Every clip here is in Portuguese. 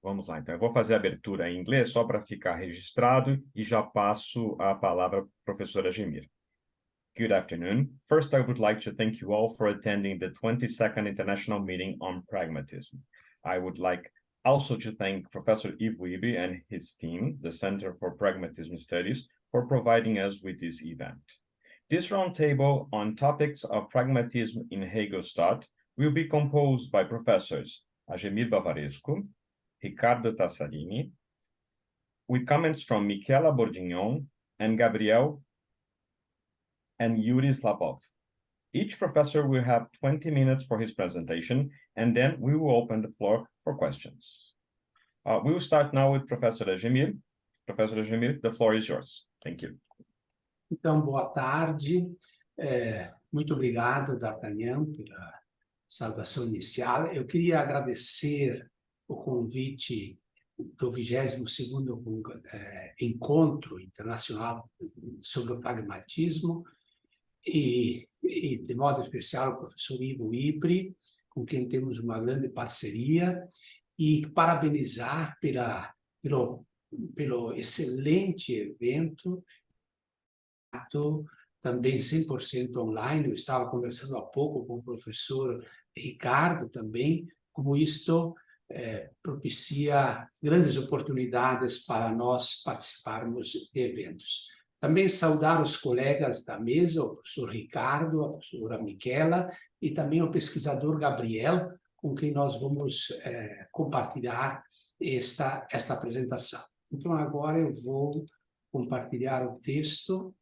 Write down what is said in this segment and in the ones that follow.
Vamos lá, então. Eu vou fazer a abertura em inglês só para ficar registrado e já passo a palavra para a professora Gemir. Good afternoon. First, I would like to thank you all for attending the 22nd International Meeting on Pragmatism. I would like also to thank Professor Ivo Ibe and his team, the Center for Pragmatism Studies, for providing us with this event. This roundtable on topics of pragmatism in Hegel's thought will be composed by Professors Ademir Bavarescu, Ricardo Tassarini, with comments from Michela Bordignon and Gabriel and Yuri Slapov. Each professor will have 20 minutes for his presentation, and then we will open the floor for questions. We will start now with Professor Ademir. Professor Ademir, the floor is yours. Thank you. Então, boa tarde. Muito obrigado, D'Artagnan, pela saudação inicial. Eu queria agradecer o convite do 22º Encontro Internacional sobre o Pragmatismo e de modo especial, o professor Ivo Ibe, com quem temos uma grande parceria, e parabenizar pelo excelente evento, também 100% online. Eu estava conversando há pouco com o professor Ricardo também, como isto propicia grandes oportunidades para nós participarmos de eventos. Também saudar os colegas da mesa, o professor Ricardo, a professora Michela e também o pesquisador Gabriel, com quem nós vamos compartilhar esta apresentação. Então, agora eu vou compartilhar o texto.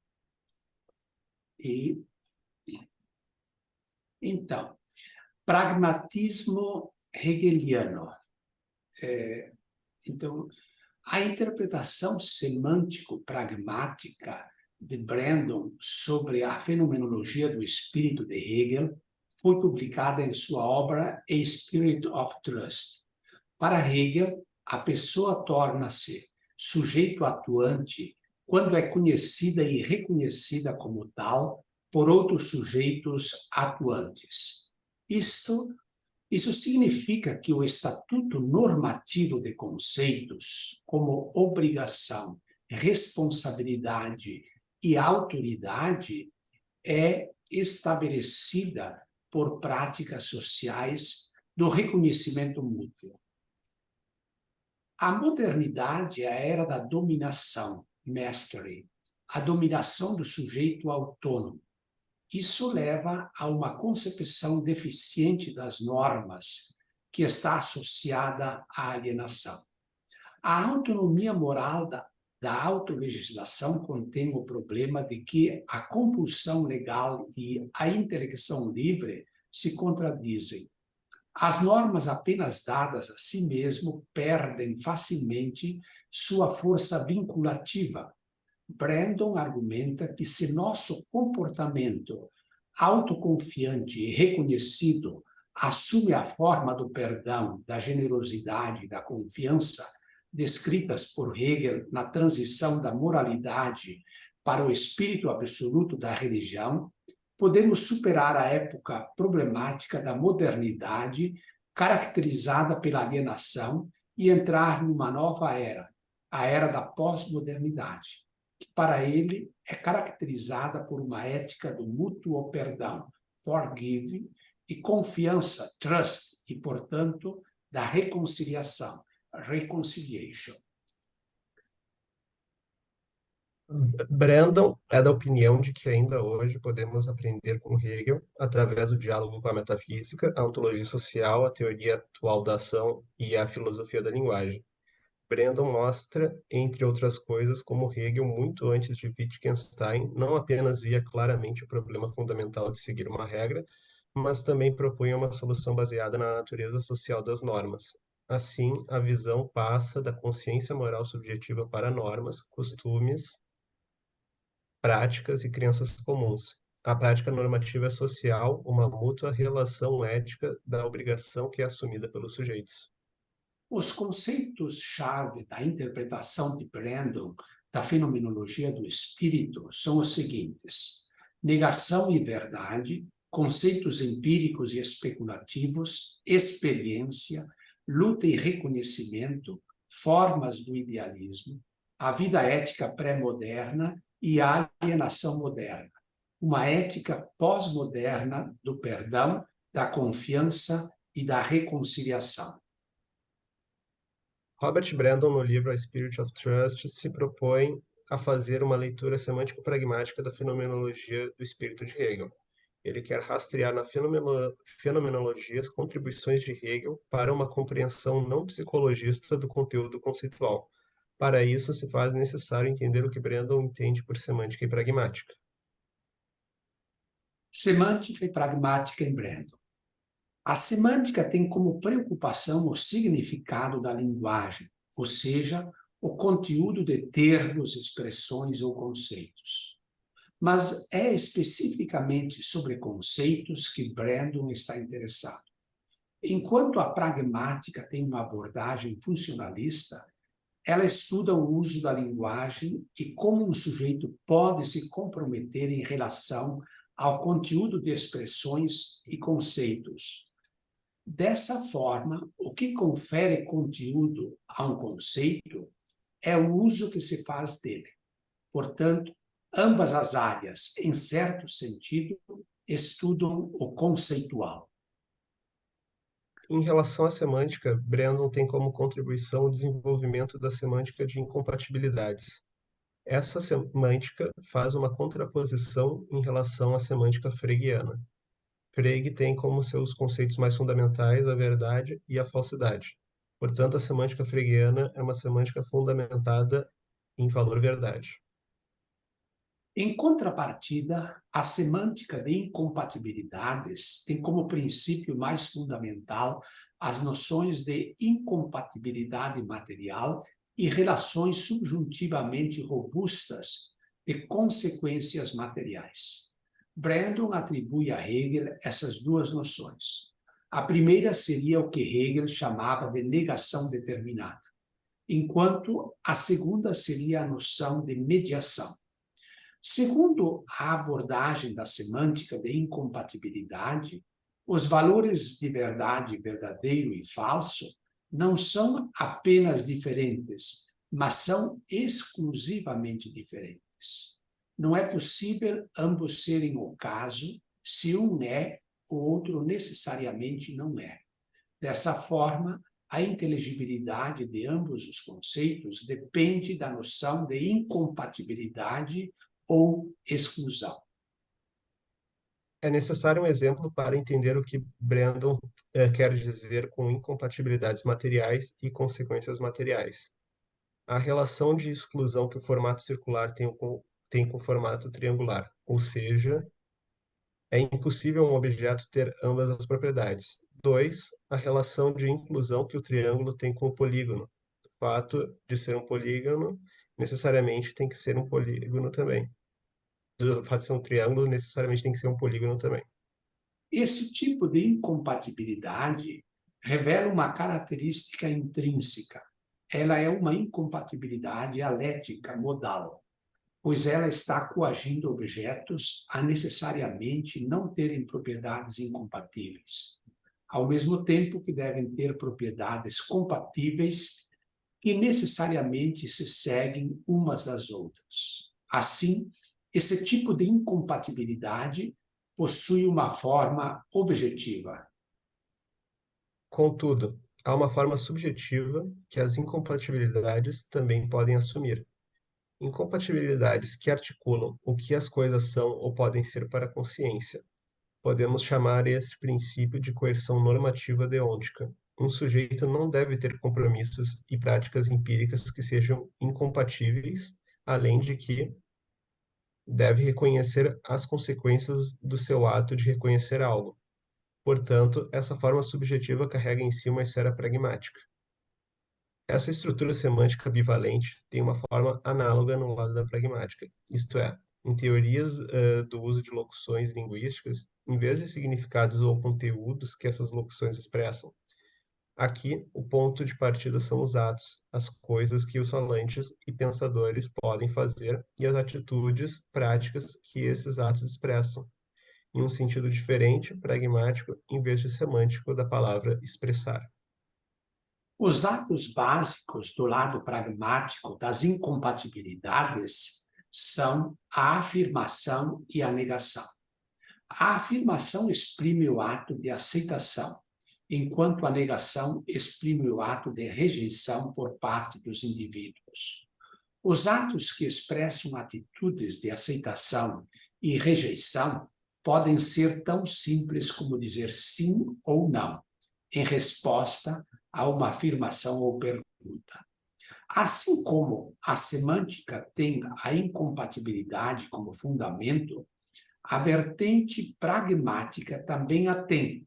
Então, pragmatismo hegeliano. Então, a interpretação semântico-pragmática de Brandon sobre a fenomenologia do espírito de Hegel foi publicada em sua obra A Spirit of Trust. Para Hegel, a pessoa torna-se sujeito atuante quando é conhecida e reconhecida como tal por outros sujeitos atuantes. Isso significa que o estatuto normativo de conceitos, como obrigação, responsabilidade e autoridade, é estabelecida por práticas sociais do reconhecimento mútuo. A modernidade é a era da dominação, mastery, a dominação do sujeito autônomo. Isso leva a uma concepção deficiente das normas, que está associada à alienação. A autonomia moral da autolegislação contém o problema de que a compulsão legal e a intelecção livre se contradizem. As normas apenas dadas a si mesmo perdem facilmente sua força vinculativa. Brandon argumenta que se nosso comportamento autoconfiante e reconhecido assume a forma do perdão, da generosidade e da confiança descritas por Hegel na transição da moralidade para o espírito absoluto da religião, podemos superar a época problemática da modernidade, caracterizada pela alienação, e entrar numa nova era, a era da pós-modernidade, que para ele é caracterizada por uma ética do mútuo perdão, forgive, e confiança, trust, e, portanto, da reconciliação, reconciliation. Brandon é da opinião de que ainda hoje podemos aprender com Hegel através do diálogo com a metafísica, a ontologia social, a teoria atual da ação e a filosofia da linguagem. Brandon mostra, entre outras coisas, como Hegel, muito antes de Wittgenstein, não apenas via claramente o problema fundamental de seguir uma regra, mas também propunha uma solução baseada na natureza social das normas. Assim, a visão passa da consciência moral subjetiva para normas, costumes, práticas e crenças comuns. A prática normativa é social, uma mútua relação ética da obrigação que é assumida pelos sujeitos. Os conceitos-chave da interpretação de Brandon da fenomenologia do espírito são os seguintes: negação e verdade, conceitos empíricos e especulativos, experiência, luta e reconhecimento, formas do idealismo, a vida ética pré-moderna e a alienação moderna, uma ética pós-moderna do perdão, da confiança e da reconciliação. Robert Brandon, no livro A Spirit of Trust, se propõe a fazer uma leitura semântico-pragmática da fenomenologia do espírito de Hegel. Ele quer rastrear na fenomenologia as contribuições de Hegel para uma compreensão não psicologista do conteúdo conceitual. Para isso, se faz necessário entender o que Brandon entende por semântica e pragmática. Semântica e pragmática em Brandon. A semântica tem como preocupação o significado da linguagem, ou seja, o conteúdo de termos, expressões ou conceitos. Mas é especificamente sobre conceitos que Brandon está interessado. Enquanto a pragmática tem uma abordagem funcionalista, ela estuda o uso da linguagem e como um sujeito pode se comprometer em relação ao conteúdo de expressões e conceitos. Dessa forma, o que confere conteúdo a um conceito é o uso que se faz dele. Portanto, ambas as áreas, em certo sentido, estudam o conceitual. Em relação à semântica, Brandon tem como contribuição o desenvolvimento da semântica de incompatibilidades. Essa semântica faz uma contraposição em relação à semântica fregeana. Frege tem como seus conceitos mais fundamentais a verdade e a falsidade. Portanto, a semântica fregeana é uma semântica fundamentada em valor-verdade. Em contrapartida, a semântica de incompatibilidades tem como princípio mais fundamental as noções de incompatibilidade material e relações subjuntivamente robustas de consequências materiais. Brandon atribui a Hegel essas duas noções. A primeira seria o que Hegel chamava de negação determinada, enquanto a segunda seria a noção de mediação. Segundo a abordagem da semântica de incompatibilidade, os valores de verdade, verdadeiro e falso não são apenas diferentes, mas são exclusivamente diferentes. Não é possível ambos serem o caso se um é, o outro necessariamente não é. Dessa forma, a inteligibilidade de ambos os conceitos depende da noção de incompatibilidade ou exclusão. É necessário um exemplo para entender o que Brandon quer dizer com incompatibilidades materiais e consequências materiais. A relação de exclusão que o formato circular tem com o formato triangular, ou seja, é impossível um objeto ter ambas as propriedades. 2. A relação de inclusão que o triângulo tem com o polígono. O fato de ser um polígono necessariamente tem que ser um polígono também. O fato de ser um triângulo necessariamente tem que ser um polígono também. Esse tipo de incompatibilidade revela uma característica intrínseca. Ela é uma incompatibilidade dialética modal, pois ela está coagindo objetos a necessariamente não terem propriedades incompatíveis, ao mesmo tempo que devem ter propriedades compatíveis que necessariamente se seguem umas das outras. Assim, esse tipo de incompatibilidade possui uma forma objetiva. Contudo, há uma forma subjetiva que as incompatibilidades também podem assumir. Incompatibilidades que articulam o que as coisas são ou podem ser para a consciência. Podemos chamar esse princípio de coerção normativa deôntica. Um sujeito não deve ter compromissos e práticas empíricas que sejam incompatíveis, além de que deve reconhecer as consequências do seu ato de reconhecer algo. Portanto, essa forma subjetiva carrega em si uma esfera pragmática. Essa estrutura semântica bivalente tem uma forma análoga no lado da pragmática, isto é, em teorias do uso de locuções linguísticas, em vez de significados ou conteúdos que essas locuções expressam. Aqui, o ponto de partida são os atos, as coisas que os falantes e pensadores podem fazer e as atitudes práticas que esses atos expressam, em um sentido diferente, pragmático, em vez de semântico da palavra expressar. Os atos básicos do lado pragmático das incompatibilidades são a afirmação e a negação. A afirmação exprime o ato de aceitação, enquanto a negação exprime o ato de rejeição por parte dos indivíduos. Os atos que expressam atitudes de aceitação e rejeição podem ser tão simples como dizer sim ou não, em resposta a uma afirmação ou pergunta. Assim como a semântica tem a incompatibilidade como fundamento, a vertente pragmática também a tem,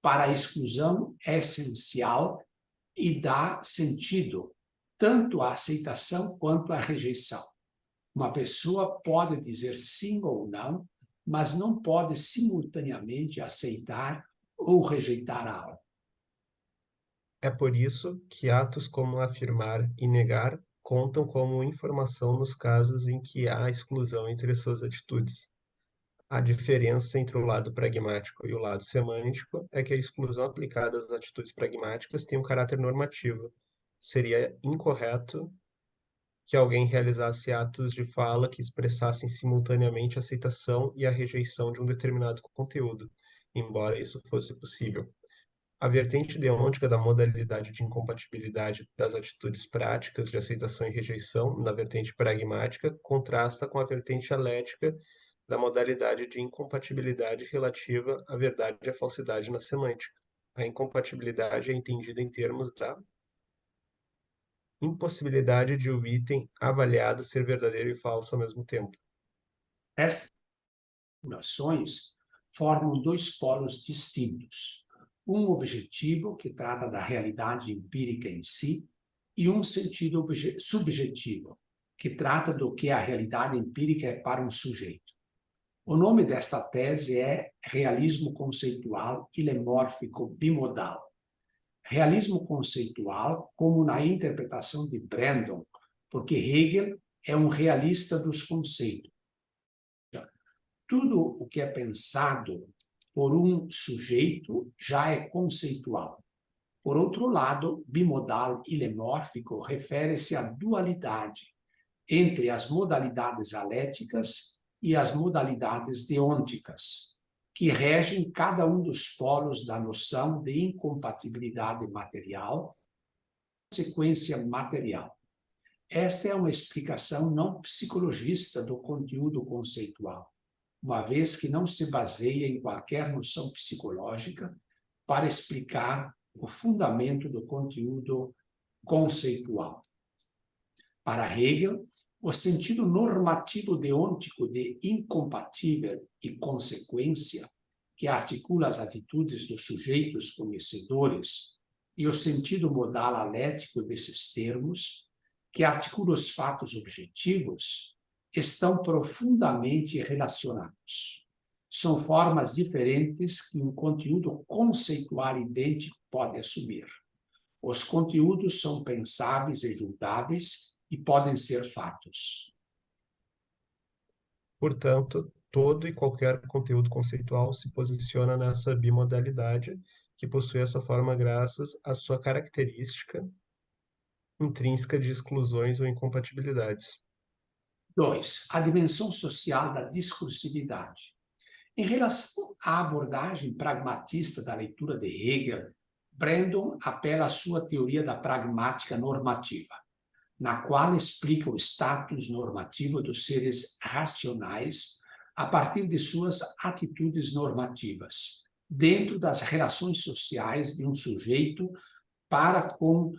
para a exclusão essencial e dá sentido tanto à aceitação quanto à rejeição. Uma pessoa pode dizer sim ou não, mas não pode simultaneamente aceitar ou rejeitar algo. É por isso que atos como afirmar e negar contam como informação nos casos em que há exclusão entre suas atitudes. A diferença entre o lado pragmático e o lado semântico é que a exclusão aplicada às atitudes pragmáticas tem um caráter normativo. Seria incorreto que alguém realizasse atos de fala que expressassem simultaneamente a aceitação e a rejeição de um determinado conteúdo, embora isso fosse possível. A vertente deôntica da modalidade de incompatibilidade das atitudes práticas de aceitação e rejeição, na vertente pragmática, contrasta com a vertente alética da modalidade de incompatibilidade relativa à verdade e à falsidade na semântica. A incompatibilidade é entendida em termos da impossibilidade de o item avaliado ser verdadeiro e falso ao mesmo tempo. Estas formulações formam dois polos distintos. Um objetivo, que trata da realidade empírica em si, e um sentido subjetivo, que trata do que a realidade empírica é para um sujeito. O nome desta tese é realismo conceitual ilemórfico bimodal. Realismo conceitual, como na interpretação de Brandon, porque Hegel é um realista dos conceitos. Tudo o que é pensado por um sujeito já é conceitual. Por outro lado, bimodal ilemórfico refere-se à dualidade entre as modalidades aléticas e as modalidades deônticas, que regem cada um dos polos da noção de incompatibilidade material e consequência material. Esta é uma explicação não psicologista do conteúdo conceitual, uma vez que não se baseia em qualquer noção psicológica para explicar o fundamento do conteúdo conceitual. Para Hegel, o sentido normativo deôntico de incompatível e consequência, que articula as atitudes dos sujeitos conhecedores, e o sentido modal alético desses termos, que articula os fatos objetivos, estão profundamente relacionados. São formas diferentes que um conteúdo conceitual idêntico pode assumir. Os conteúdos são pensáveis e julgáveis e podem ser fatos. Portanto, todo e qualquer conteúdo conceitual se posiciona nessa bimodalidade, que possui essa forma graças à sua característica intrínseca de exclusões ou incompatibilidades. 2. A dimensão social da discursividade. Em relação à abordagem pragmatista da leitura de Hegel, Brandon apela à sua teoria da pragmática normativa, na qual explica o status normativo dos seres racionais a partir de suas atitudes normativas, dentro das relações sociais de um sujeito para com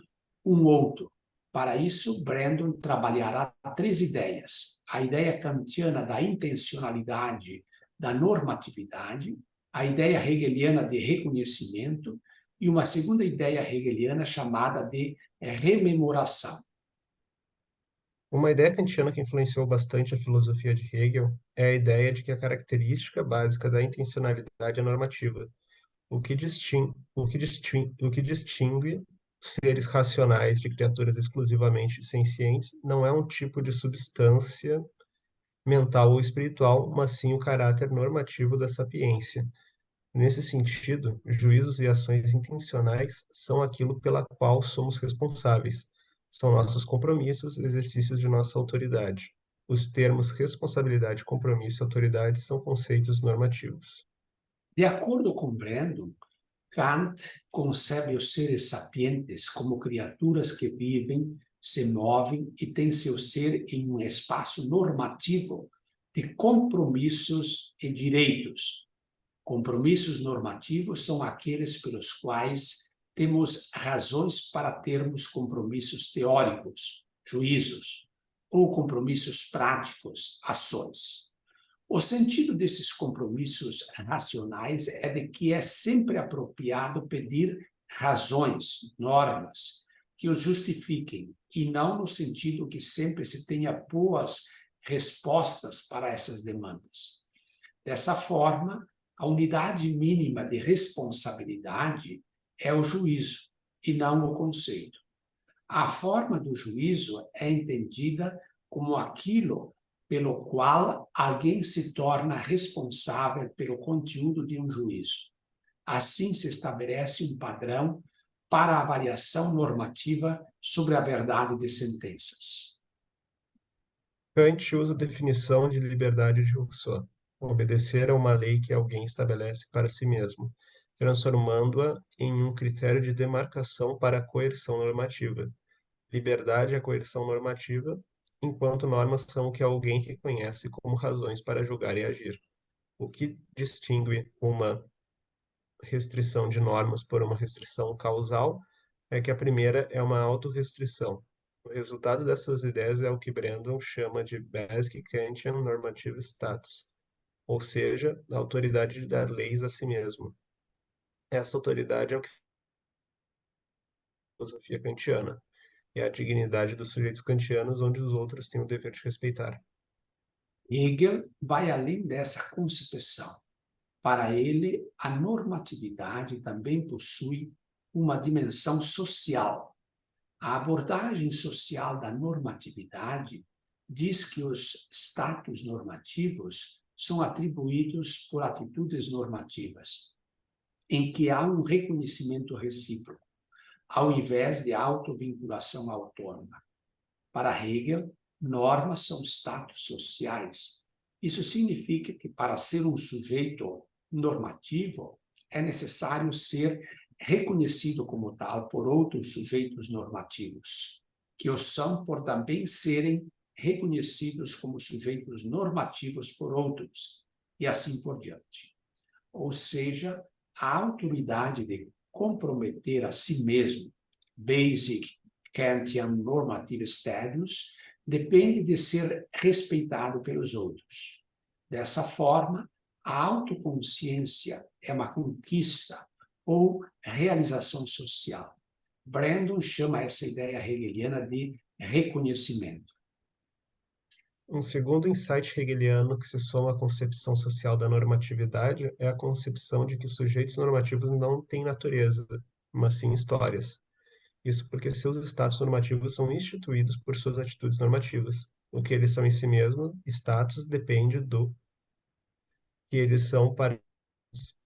um outro. Para isso, Brandon trabalhará três ideias: a ideia kantiana da intencionalidade, da normatividade, a ideia hegeliana de reconhecimento e uma segunda ideia hegeliana chamada de rememoração. Uma ideia kantiana que influenciou bastante a filosofia de Hegel é a ideia de que a característica básica da intencionalidade é normativa, o que distingue seres racionais de criaturas exclusivamente sencientes não é um tipo de substância mental ou espiritual, mas sim o caráter normativo da sapiência. Nesse sentido, juízos e ações intencionais são aquilo pela qual somos responsáveis. São nossos compromissos, exercícios de nossa autoridade. Os termos responsabilidade, compromisso e autoridade são conceitos normativos. De acordo com Brandon, Kant concebe os seres sapientes como criaturas que vivem, se movem e têm seu ser em um espaço normativo de compromissos e direitos. Compromissos normativos são aqueles pelos quais temos razões para termos compromissos teóricos, juízos, ou compromissos práticos, ações. O sentido desses compromissos racionais é de que é sempre apropriado pedir razões, normas, que os justifiquem, e não no sentido que sempre se tenha boas respostas para essas demandas. Dessa forma, a unidade mínima de responsabilidade é o juízo, e não o conceito. A forma do juízo é entendida como aquilo pelo qual alguém se torna responsável pelo conteúdo de um juízo. Assim se estabelece um padrão para a avaliação normativa sobre a verdade de sentenças. Kant usa a definição de liberdade de Rousseau: obedecer a uma lei que alguém estabelece para si mesmo, transformando-a em um critério de demarcação para a coerção normativa. Liberdade é a coerção normativa, enquanto normas são o que alguém reconhece como razões para julgar e agir. O que distingue uma restrição de normas por uma restrição causal é que a primeira é uma autorrestrição. O resultado dessas ideias é o que Brandon chama de Basic Kantian Normative Status, ou seja, a autoridade de dar leis a si mesmo. Essa autoridade é o que a filosofia kantiana, e a dignidade dos sujeitos kantianos, onde os outros têm o dever de respeitar. Hegel vai além dessa concepção. Para ele, a normatividade também possui uma dimensão social. A abordagem social da normatividade diz que os status normativos são atribuídos por atitudes normativas, em que há um reconhecimento recíproco, ao invés de autovinculação autônoma. Para Hegel, normas são status sociais. Isso significa que, para ser um sujeito normativo, é necessário ser reconhecido como tal por outros sujeitos normativos, que o são por também serem reconhecidos como sujeitos normativos por outros, e assim por diante. Ou seja, a autoridade de comprometer a si mesmo, basic Kantian normative status, depende de ser respeitado pelos outros. Dessa forma, a autoconsciência é uma conquista ou realização social. Brandon chama essa ideia hegeliana de reconhecimento. Um segundo insight hegeliano que se soma à concepção social da normatividade é a concepção de que sujeitos normativos não têm natureza, mas sim histórias. Isso porque seus status normativos são instituídos por suas atitudes normativas. O que eles são em si mesmos, status, depende do que eles são para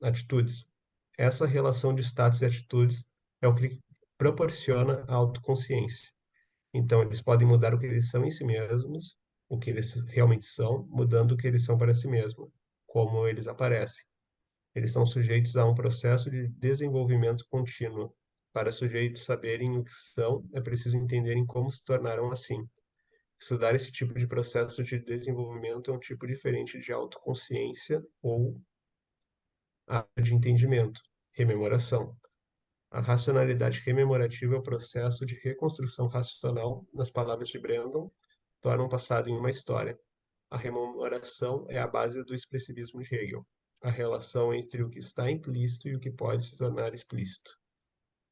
atitudes. Essa relação de status e atitudes é o que proporciona a autoconsciência. Então, eles podem mudar o que eles são em si mesmos, o que eles realmente são, mudando o que eles são para si mesmos, como eles aparecem. Eles são sujeitos a um processo de desenvolvimento contínuo. Para sujeitos saberem o que são, é preciso entenderem como se tornaram assim. Estudar esse tipo de processo de desenvolvimento é um tipo diferente de autoconsciência ou de entendimento, rememoração. A racionalidade rememorativa é o processo de reconstrução racional, nas palavras de Brandon, torna um passado em uma história. A rememoração é a base do expressivismo de Hegel, a relação entre o que está implícito e o que pode se tornar explícito.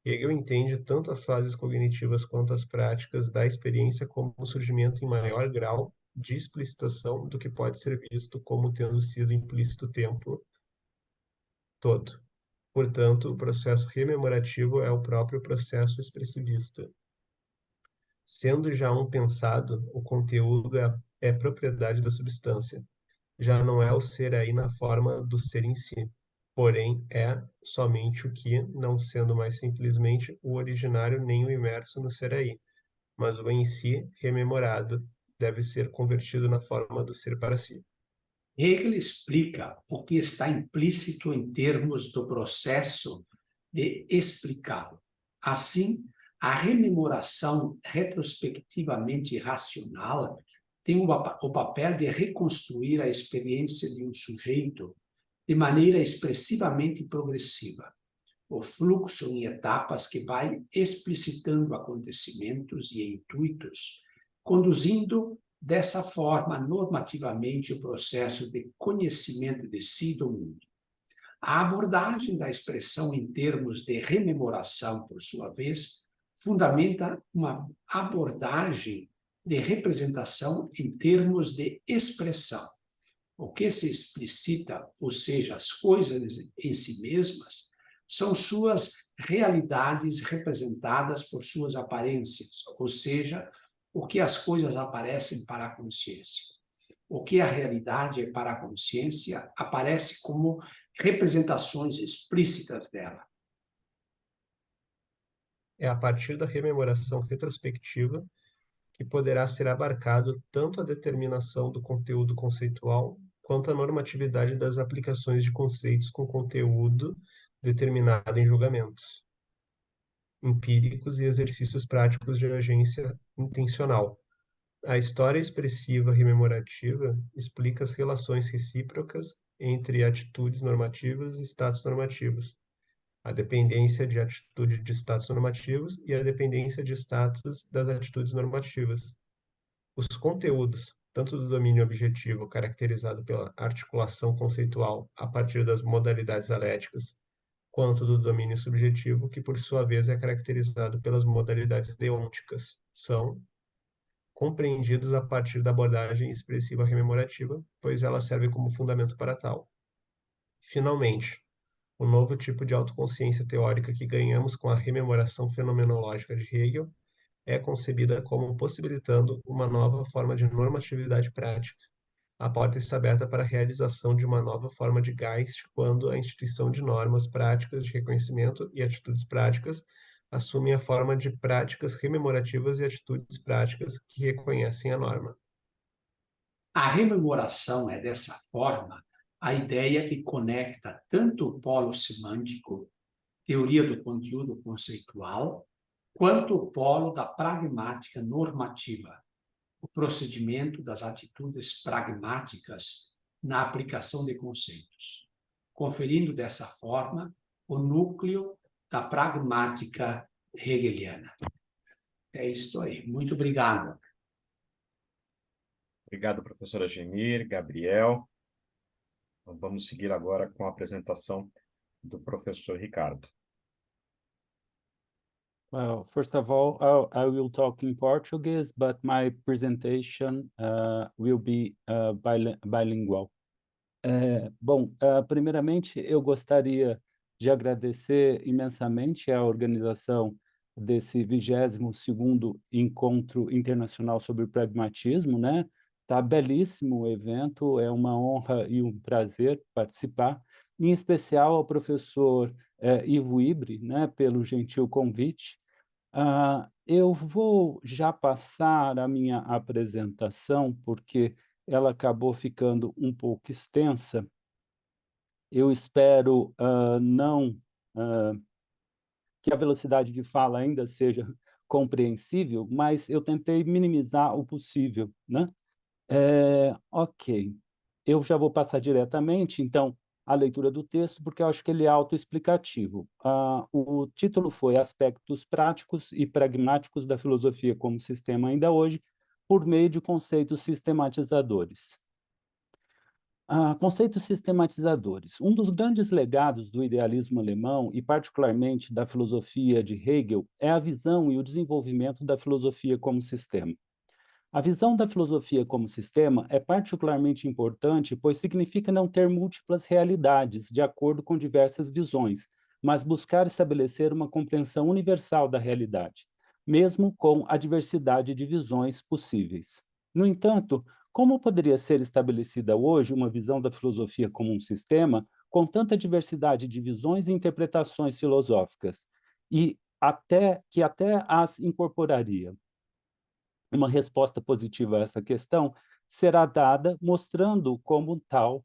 Hegel entende tanto as fases cognitivas quanto as práticas da experiência como o surgimento em maior grau de explicitação do que pode ser visto como tendo sido implícito o tempo todo. Portanto, o processo rememorativo é o próprio processo expressivista. Sendo já um pensado, o conteúdo é propriedade da substância. Já não é o ser aí na forma do ser em si. porém é somente o que, não sendo mais simplesmente o originário nem o imerso no ser aí, mas o em si rememorado, deve ser convertido na forma do ser para si. Hegel explica o que está implícito em termos do processo de explicá-lo. Assim, a rememoração retrospectivamente racional tem o papel de reconstruir a experiência de um sujeito de maneira expressivamente progressiva. O fluxo em etapas que vai explicitando acontecimentos e intuitos, conduzindo dessa forma normativamente o processo de conhecimento de si e do mundo. A abordagem da expressão em termos de rememoração, por sua vez, fundamenta uma abordagem de representação em termos de expressão. O que se explicita, ou seja, as coisas em si mesmas, são suas realidades representadas por suas aparências, ou seja, o que as coisas aparecem para a consciência. O que a realidade é para a consciência aparece como representações explícitas dela. É a partir da rememoração retrospectiva que poderá ser abarcado tanto a determinação do conteúdo conceitual quanto a normatividade das aplicações de conceitos com conteúdo determinado em julgamentos empíricos e exercícios práticos de agência intencional. A história expressiva rememorativa explica as relações recíprocas entre atitudes normativas e status normativos, a dependência de atitude de status normativos e a dependência de status das atitudes normativas. Os conteúdos, tanto do domínio objetivo, caracterizado pela articulação conceitual a partir das modalidades aléticas, quanto do domínio subjetivo, que por sua vez é caracterizado pelas modalidades deônticas, são compreendidos a partir da abordagem expressiva rememorativa, pois ela serve como fundamento para tal. Finalmente, o novo tipo de autoconsciência teórica que ganhamos com a rememoração fenomenológica de Hegel é concebida como possibilitando uma nova forma de normatividade prática. A porta está aberta para a realização de uma nova forma de Geist quando a instituição de normas práticas de reconhecimento e atitudes práticas assumem a forma de práticas rememorativas e atitudes práticas que reconhecem a norma. A rememoração é, dessa forma, a ideia que conecta tanto o polo semântico, teoria do conteúdo conceitual, quanto o polo da pragmática normativa, o procedimento das atitudes pragmáticas na aplicação de conceitos, conferindo dessa forma o núcleo da pragmática hegeliana. É isso aí. Muito obrigado. Obrigado, professora Gemir, Gabriel. Então, vamos seguir agora com a apresentação do professor Ricardo. Well, first of all, I will talk in Portuguese, but my presentation will be bilingual. Primeiramente, eu gostaria de agradecer imensamente a organização desse 22º Encontro Internacional sobre o Pragmatismo, né? Tá belíssimo o evento, é uma honra e um prazer participar, em especial ao professor Ivo Ibre, né, pelo gentil convite. Eu vou já passar a minha apresentação, porque ela acabou ficando um pouco extensa. Eu espero não que a velocidade de fala ainda seja compreensível, mas eu tentei minimizar o possível, né? Ok. Eu já vou passar diretamente, então, a leitura do texto, porque eu acho que ele é autoexplicativo. O título foi Aspectos Práticos e Pragmáticos da Filosofia como Sistema ainda hoje, por meio de conceitos sistematizadores. Conceitos sistematizadores. Um dos grandes legados do idealismo alemão, e particularmente da filosofia de Hegel, é a visão e o desenvolvimento da filosofia como sistema. A visão da filosofia como sistema é particularmente importante, pois significa não ter múltiplas realidades, de acordo com diversas visões, mas buscar estabelecer uma compreensão universal da realidade, mesmo com a diversidade de visões possíveis. No entanto, como poderia ser estabelecida hoje uma visão da filosofia como um sistema, com tanta diversidade de visões e interpretações filosóficas, e até as incorporaria? Uma resposta positiva a essa questão será dada mostrando como tal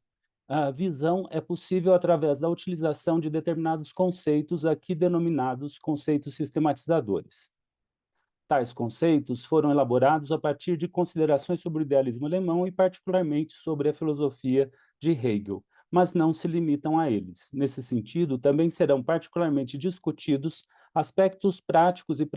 a visão é possível através da utilização de determinados conceitos aqui denominados conceitos sistematizadores. Tais conceitos foram elaborados a partir de considerações sobre o idealismo alemão e particularmente sobre a filosofia de Hegel, mas não se limitam a eles. Nesse sentido, também serão particularmente discutidos aspectos práticos e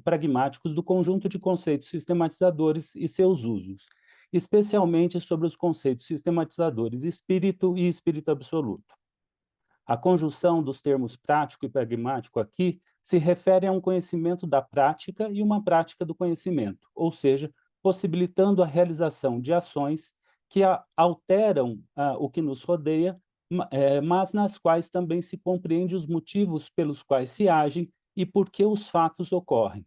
pragmáticos do conjunto de conceitos sistematizadores e seus usos, especialmente sobre os conceitos sistematizadores espírito e espírito absoluto. A conjunção dos termos prático e pragmático aqui se refere a um conhecimento da prática e uma prática do conhecimento, ou seja, possibilitando a realização de ações que alteram o que nos rodeia, mas nas quais também se compreende os motivos pelos quais se agem e por que os fatos ocorrem,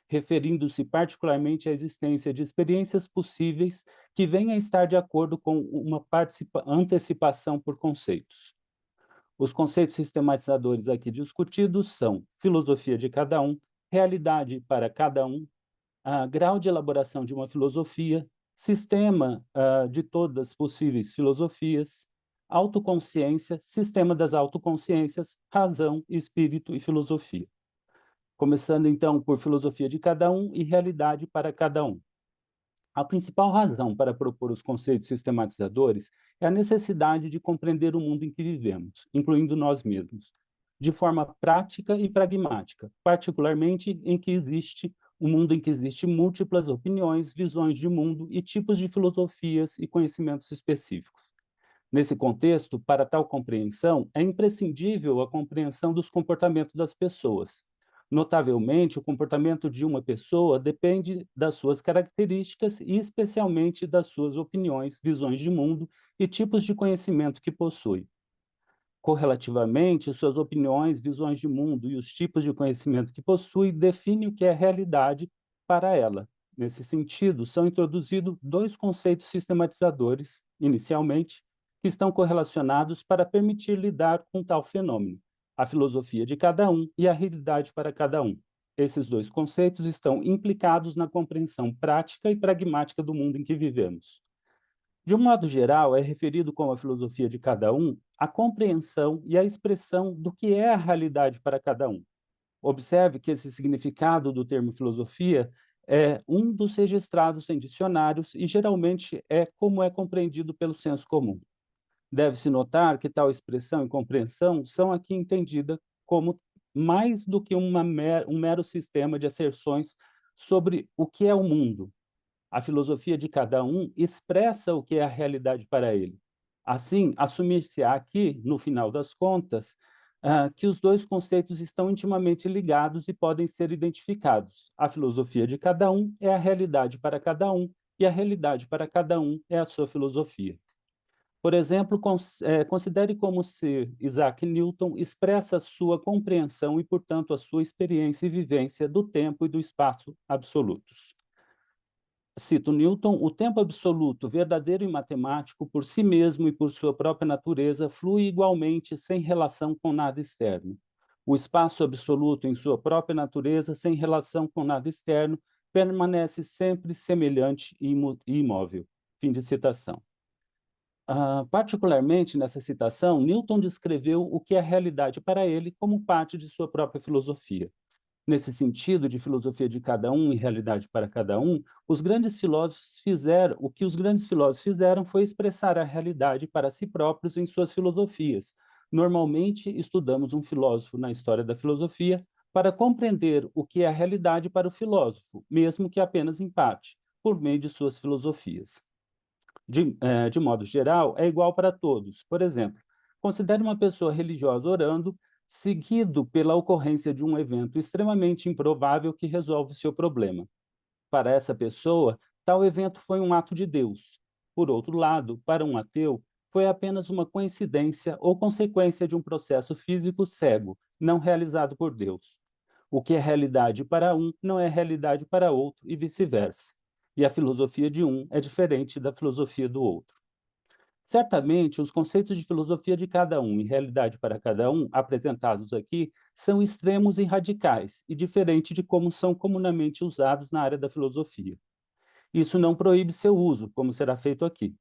referindo-se particularmente à existência de experiências possíveis que venham a estar de acordo com uma antecipação por conceitos. Os conceitos sistematizadores aqui discutidos são filosofia de cada um, realidade para cada um, grau de elaboração de uma filosofia, sistema de todas as possíveis filosofias, autoconsciência, sistema das autoconsciências, razão, espírito e filosofia. Começando então por filosofia de cada um e realidade para cada um. A principal razão para propor os conceitos sistematizadores é a necessidade de compreender o mundo em que vivemos, incluindo nós mesmos, de forma prática e pragmática, particularmente um mundo em que existe múltiplas opiniões, visões de mundo e tipos de filosofias e conhecimentos específicos. Nesse contexto, para tal compreensão, é imprescindível a compreensão dos comportamentos das pessoas. Notavelmente, o comportamento de uma pessoa depende das suas características e especialmente das suas opiniões, visões de mundo e tipos de conhecimento que possui. Correlativamente, suas opiniões, visões de mundo e os tipos de conhecimento que possui definem o que é realidade para ela. Nesse sentido, são introduzidos dois conceitos sistematizadores, inicialmente, que estão correlacionados para permitir lidar com tal fenômeno: a filosofia de cada um e a realidade para cada um. Esses dois conceitos estão implicados na compreensão prática e pragmática do mundo em que vivemos. De um modo geral, é referido como a filosofia de cada um a compreensão e a expressão do que é a realidade para cada um. Observe que esse significado do termo filosofia é um dos registrados em dicionários e geralmente é como é compreendido pelo senso comum. Deve-se notar que tal expressão e compreensão são aqui entendidas como mais do que um mero sistema de asserções sobre o que é o mundo. A filosofia de cada um expressa o que é a realidade para ele. Assim, assumir-se-á aqui, no final das contas, que os dois conceitos estão intimamente ligados e podem ser identificados. A filosofia de cada um é a realidade para cada um, e a realidade para cada um é a sua filosofia. Por exemplo, considere como se Isaac Newton expressa sua compreensão e, portanto, a sua experiência e vivência do tempo e do espaço absolutos. Cito Newton: o tempo absoluto, verdadeiro e matemático, por si mesmo e por sua própria natureza, flui igualmente sem relação com nada externo. O espaço absoluto, em sua própria natureza, sem relação com nada externo, permanece sempre semelhante e imóvel. Fim de citação. Particularmente nessa citação, Newton descreveu o que é a realidade para ele como parte de sua própria filosofia. Nesse sentido de filosofia de cada um e realidade para cada um, o que os grandes filósofos fizeram foi expressar a realidade para si próprios em suas filosofias. Normalmente, estudamos um filósofo na história da filosofia para compreender o que é a realidade para o filósofo, mesmo que apenas em parte, por meio de suas filosofias. De modo geral, é igual para todos. Por exemplo, considere uma pessoa religiosa orando, seguido pela ocorrência de um evento extremamente improvável que resolve o seu problema. Para essa pessoa, tal evento foi um ato de Deus. Por outro lado, para um ateu, foi apenas uma coincidência ou consequência de um processo físico cego, não realizado por Deus. O que é realidade para um não é realidade para outro e vice-versa. E a filosofia de um é diferente da filosofia do outro. Certamente, os conceitos de filosofia de cada um e realidade para cada um, apresentados aqui, são extremos e radicais, e diferente de como são comumente usados na área da filosofia. Isso não proíbe seu uso, como será feito aqui.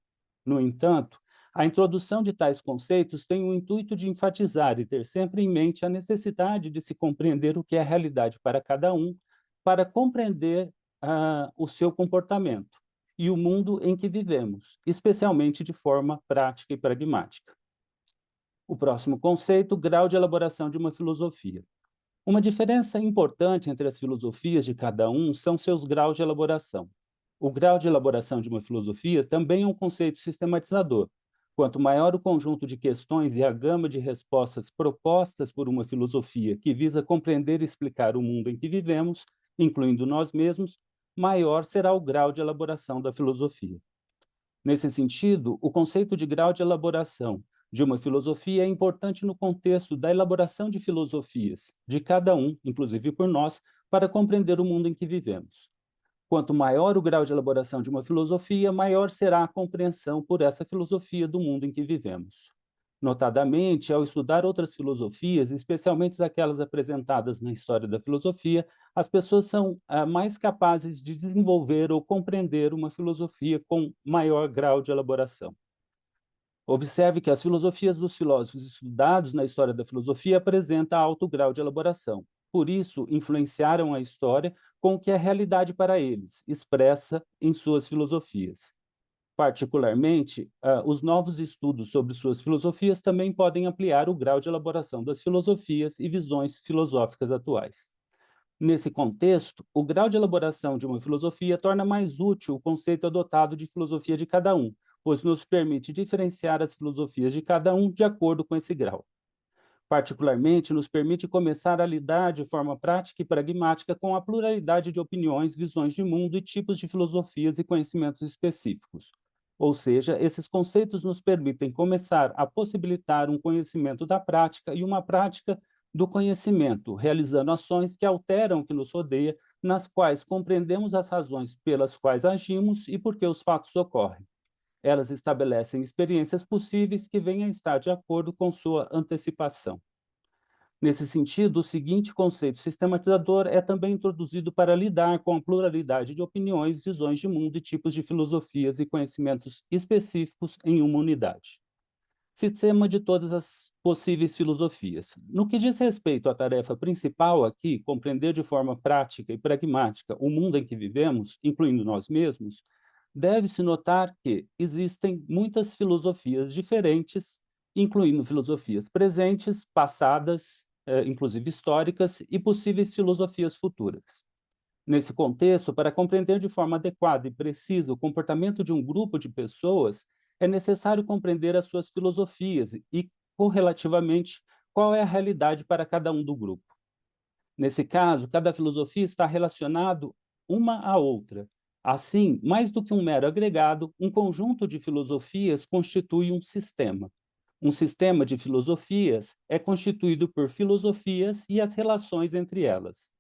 No entanto, a introdução de tais conceitos tem o intuito de enfatizar e ter sempre em mente a necessidade de se compreender o que é a realidade para cada um, para compreender o seu comportamento e o mundo em que vivemos, especialmente de forma prática e pragmática. O próximo conceito, grau de elaboração de uma filosofia. Uma diferença importante entre as filosofias de cada um são seus graus de elaboração. O grau de elaboração de uma filosofia também é um conceito sistematizador. Quanto maior o conjunto de questões e a gama de respostas propostas por uma filosofia que visa compreender e explicar o mundo em que vivemos, incluindo nós mesmos, maior será o grau de elaboração da filosofia. Nesse sentido, o conceito de grau de elaboração de uma filosofia é importante no contexto da elaboração de filosofias, de cada um, inclusive por nós, para compreender o mundo em que vivemos. Quanto maior o grau de elaboração de uma filosofia, maior será a compreensão por essa filosofia do mundo em que vivemos. Notadamente, ao estudar outras filosofias, especialmente aquelas apresentadas na história da filosofia, as pessoas são mais capazes de desenvolver ou compreender uma filosofia com maior grau de elaboração. Observe que as filosofias dos filósofos estudados na história da filosofia apresentam alto grau de elaboração. Por isso, influenciaram a história com o que é realidade para eles, expressa em suas filosofias. Particularmente, os novos estudos sobre suas filosofias também podem ampliar o grau de elaboração das filosofias e visões filosóficas atuais. Nesse contexto, o grau de elaboração de uma filosofia torna mais útil o conceito adotado de filosofia de cada um, pois nos permite diferenciar as filosofias de cada um de acordo com esse grau. Particularmente, nos permite começar a lidar de forma prática e pragmática com a pluralidade de opiniões, visões de mundo e tipos de filosofias e conhecimentos específicos. Ou seja, esses conceitos nos permitem começar a possibilitar um conhecimento da prática e uma prática do conhecimento, realizando ações que alteram o que nos rodeia, nas quais compreendemos as razões pelas quais agimos e por que os fatos ocorrem. Elas estabelecem experiências possíveis que venham a estar de acordo com sua antecipação. Nesse sentido, o seguinte conceito sistematizador é também introduzido para lidar com a pluralidade de opiniões, visões de mundo e tipos de filosofias e conhecimentos específicos em uma unidade. Sistema de todas as possíveis filosofias. No que diz respeito à tarefa principal aqui, compreender de forma prática e pragmática o mundo em que vivemos, incluindo nós mesmos, deve-se notar que existem muitas filosofias diferentes, incluindo filosofias presentes, passadas, inclusive históricas, e possíveis filosofias futuras. Nesse contexto, para compreender de forma adequada e precisa o comportamento de um grupo de pessoas, é necessário compreender as suas filosofias e, correlativamente, qual é a realidade para cada um do grupo. Nesse caso, cada filosofia está relacionada uma à outra. Assim, mais do que um mero agregado, um conjunto de filosofias constitui um sistema. Um sistema de filosofias é constituído por filosofias e as relações entre elas.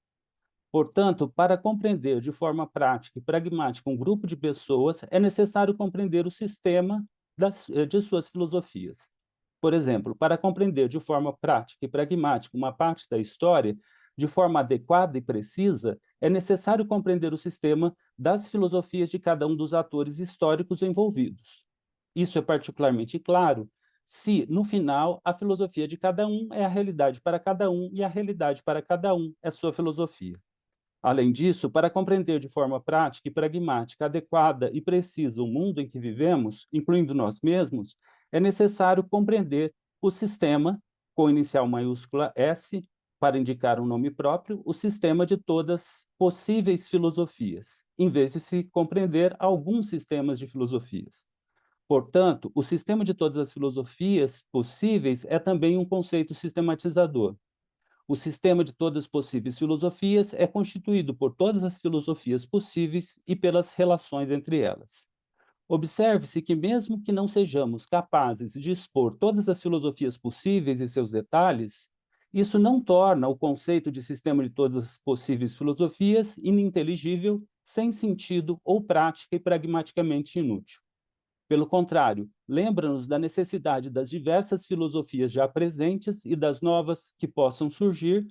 Portanto, para compreender de forma prática e pragmática um grupo de pessoas, é necessário compreender o sistema de suas filosofias. Por exemplo, para compreender de forma prática e pragmática uma parte da história, de forma adequada e precisa, é necessário compreender o sistema das filosofias de cada um dos atores históricos envolvidos. Isso é particularmente claro se, no final, a filosofia de cada um é a realidade para cada um e a realidade para cada um é sua filosofia. Além disso, para compreender de forma prática e pragmática, adequada e precisa o mundo em que vivemos, incluindo nós mesmos, é necessário compreender o sistema, com inicial maiúscula S, para indicar um nome próprio, o sistema de todas possíveis filosofias, em vez de se compreender alguns sistemas de filosofias. Portanto, o sistema de todas as filosofias possíveis é também um conceito sistematizador. O sistema de todas as possíveis filosofias é constituído por todas as filosofias possíveis e pelas relações entre elas. Observe-se que, mesmo que não sejamos capazes de expor todas as filosofias possíveis e seus detalhes, isso não torna o conceito de sistema de todas as possíveis filosofias ininteligível, sem sentido ou prática e pragmaticamente inútil. Pelo contrário, lembra-nos da necessidade das diversas filosofias já presentes e das novas que possam surgir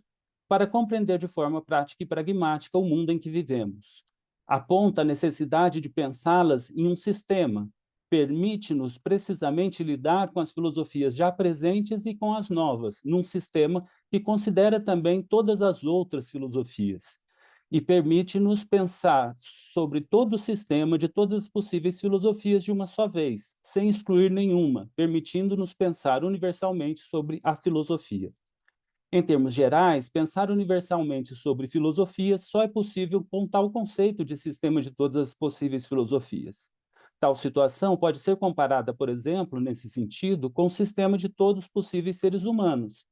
para compreender de forma prática e pragmática o mundo em que vivemos. Aponta a necessidade de pensá-las em um sistema, permite-nos precisamente lidar com as filosofias já presentes e com as novas, num sistema que considera também todas as outras filosofias, e permite-nos pensar sobre todo o sistema de todas as possíveis filosofias de uma só vez, sem excluir nenhuma, permitindo-nos pensar universalmente sobre a filosofia. Em termos gerais, pensar universalmente sobre filosofia só é possível com tal conceito de sistema de todas as possíveis filosofias. Tal situação pode ser comparada, por exemplo, nesse sentido, com o sistema de todos os possíveis seres humanos,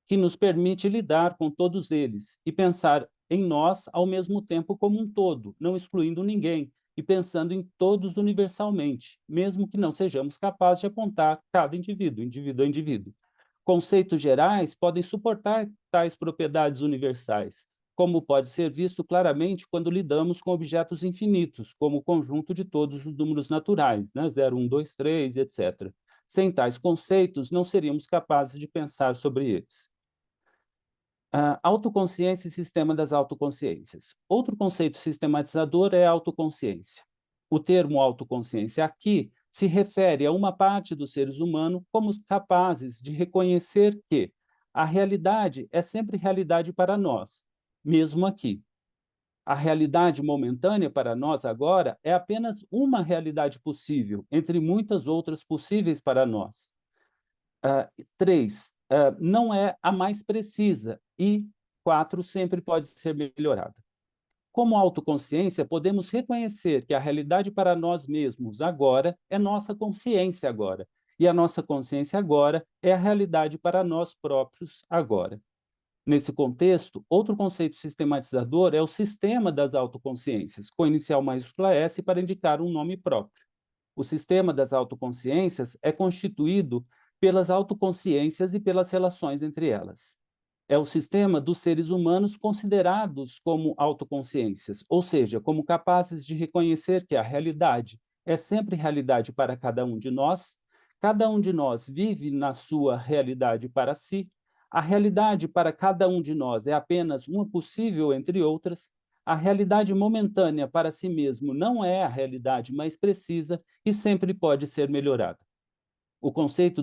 que nos permite lidar com todos eles e pensar em nós ao mesmo tempo como um todo, não excluindo ninguém, e pensando em todos universalmente, mesmo que não sejamos capazes de apontar cada indivíduo, indivíduo a indivíduo. Conceitos gerais podem suportar tais propriedades universais, como pode ser visto claramente quando lidamos com objetos infinitos, como o conjunto de todos os números naturais, né? 0, 1, 2, 3, etc. Sem tais conceitos, não seríamos capazes de pensar sobre eles. Autoconsciência e sistema das autoconsciências. Outro conceito sistematizador é a autoconsciência. O termo autoconsciência aqui se refere a uma parte dos seres humanos como capazes de reconhecer que a realidade é sempre realidade para nós, mesmo aqui. A realidade momentânea para nós agora é apenas uma realidade possível, entre muitas outras possíveis para nós. 3, não é a mais precisa, e 4, sempre pode ser melhorada. Como autoconsciência, podemos reconhecer que a realidade para nós mesmos agora é nossa consciência agora, e a nossa consciência agora é a realidade para nós próprios agora. Nesse contexto, outro conceito sistematizador é o sistema das autoconsciências, com inicial maiúscula S para indicar um nome próprio. O sistema das autoconsciências é constituído pelas autoconsciências e pelas relações entre elas. É o sistema dos seres humanos considerados como autoconsciências, ou seja, como capazes de reconhecer que a realidade é sempre realidade para cada um de nós vive na sua realidade para si, a realidade para cada um de nós é apenas uma possível entre outras, a realidade momentânea para si mesmo não é a realidade mais precisa e sempre pode ser melhorada. O conceito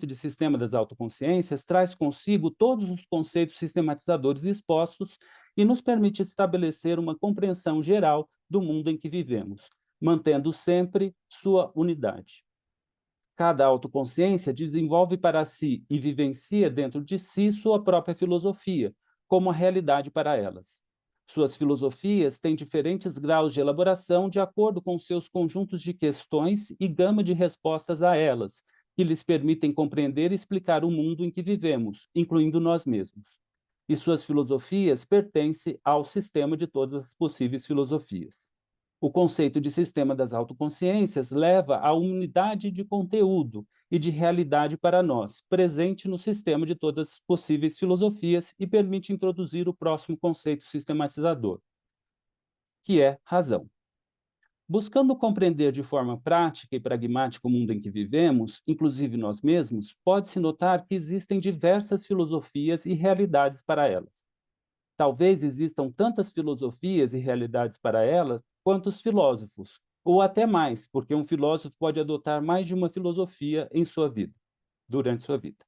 de sistema das autoconsciências traz consigo todos os conceitos sistematizadores expostos e nos permite estabelecer uma compreensão geral do mundo em que vivemos, mantendo sempre sua unidade. Cada autoconsciência desenvolve para si e vivencia dentro de si sua própria filosofia, como a realidade para elas. Suas filosofias têm diferentes graus de elaboração de acordo com seus conjuntos de questões e gama de respostas a elas, que lhes permitem compreender e explicar o mundo em que vivemos, incluindo nós mesmos. E suas filosofias pertencem ao sistema de todas as possíveis filosofias. O conceito de sistema das autoconsciências leva à unidade de conteúdo e de realidade para nós, presente no sistema de todas as possíveis filosofias e permite introduzir o próximo conceito sistematizador, que é razão. Buscando compreender de forma prática e pragmática o mundo em que vivemos, inclusive nós mesmos, pode-se notar que existem diversas filosofias e realidades para elas. Talvez existam tantas filosofias e realidades para elas quanto os filósofos, ou até mais, porque um filósofo pode adotar mais de uma filosofia em sua vida, durante sua vida.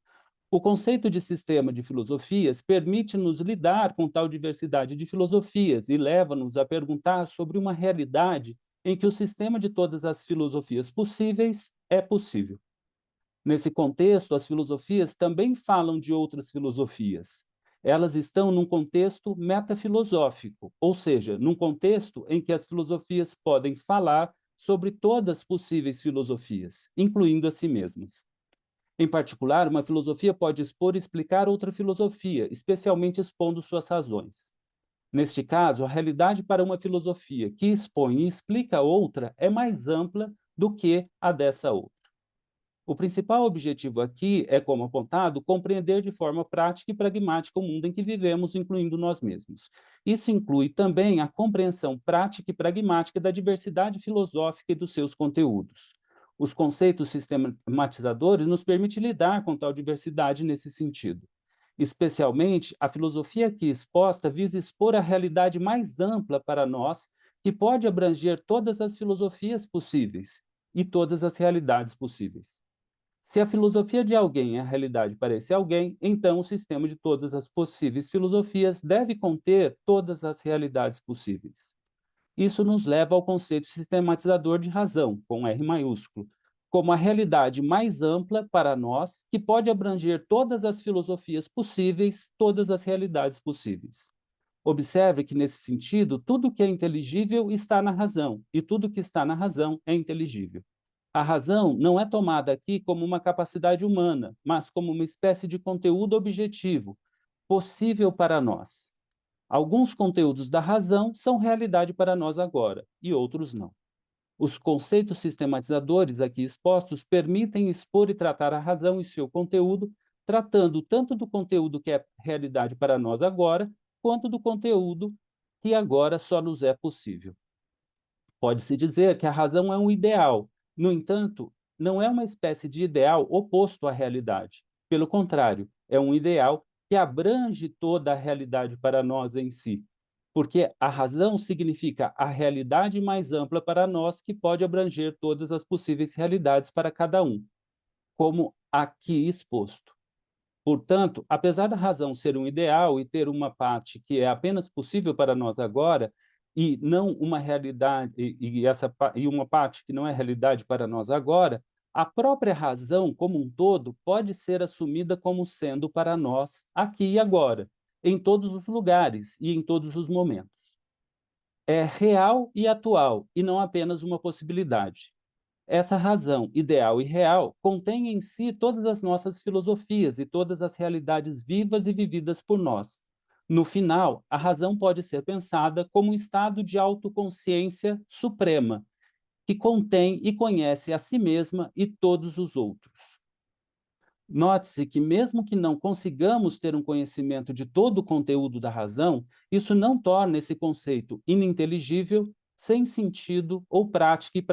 O conceito de sistema de filosofias permite-nos lidar com tal diversidade de filosofias e leva-nos a perguntar sobre uma realidade em que o sistema de todas as filosofias possíveis é possível. Nesse contexto, as filosofias também falam de outras filosofias. Elas estão num contexto metafilosófico, ou seja, num contexto em que as filosofias podem falar sobre todas as possíveis filosofias, incluindo a si mesmas. Em particular, uma filosofia pode expor e explicar outra filosofia, especialmente expondo suas razões. Neste caso, a realidade para uma filosofia que expõe e explica outra é mais ampla do que a dessa outra. O principal objetivo aqui é, como apontado, compreender de forma prática e pragmática o mundo em que vivemos, incluindo nós mesmos. Isso inclui também a compreensão prática e pragmática da diversidade filosófica e dos seus conteúdos. Os conceitos sistematizadores nos permitem lidar com tal diversidade nesse sentido. Especialmente, a filosofia aqui exposta visa expor a realidade mais ampla para nós, que pode abranger todas as filosofias possíveis e todas as realidades possíveis. Se a filosofia de alguém é a realidade para esse alguém, então o sistema de todas as possíveis filosofias deve conter todas as realidades possíveis. Isso nos leva ao conceito sistematizador de razão, com R maiúsculo, como a realidade mais ampla para nós, que pode abranger todas as filosofias possíveis, todas as realidades possíveis. Observe que, nesse sentido, tudo que é inteligível está na razão, e tudo que está na razão é inteligível. A razão não é tomada aqui como uma capacidade humana, mas como uma espécie de conteúdo objetivo, possível para nós. Alguns conteúdos da razão são realidade para nós agora, e outros não. Os conceitos sistematizadores aqui expostos permitem expor e tratar a razão e seu conteúdo, tratando tanto do conteúdo que é realidade para nós agora, quanto do conteúdo que agora só nos é possível. Pode-se dizer que a razão é um ideal. No entanto, não é uma espécie de ideal oposto à realidade. Pelo contrário, é um ideal que abrange toda a realidade para nós em si, porque a razão significa a realidade mais ampla para nós, que pode abranger todas as possíveis realidades para cada um, como aqui exposto. Portanto, apesar da razão ser um ideal e ter uma parte que é apenas possível para nós agora, e não uma realidade, e uma parte que não é realidade para nós agora, a própria razão como um todo pode ser assumida como sendo para nós aqui e agora, em todos os lugares e em todos os momentos. É real e atual, e não apenas uma possibilidade. Essa razão ideal e real contém em si todas as nossas filosofias e todas as realidades vivas e vividas por nós. No final, a razão pode ser pensada como um estado de autoconsciência suprema, que contém e conhece a si mesma e todos os outros. Note-se que, mesmo que não consigamos ter um conhecimento de todo o conteúdo da razão, isso não torna esse conceito ininteligível, sem sentido ou prática e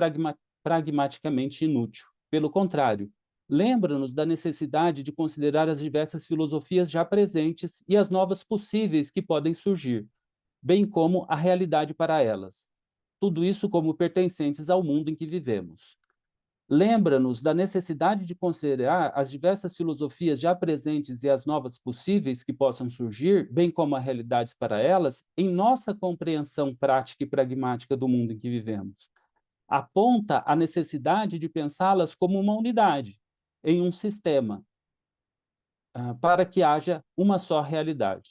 pragmaticamente inútil. Pelo contrário, lembra-nos da necessidade de considerar as diversas filosofias já presentes e as novas possíveis que podem surgir, bem como a realidade para elas. Tudo isso como pertencentes ao mundo em que vivemos. Lembra-nos da necessidade de considerar as diversas filosofias já presentes e as novas possíveis que possam surgir, bem como as realidades para elas, em nossa compreensão prática e pragmática do mundo em que vivemos. Aponta a necessidade de pensá-las como uma unidade, em um sistema, para que haja uma só realidade.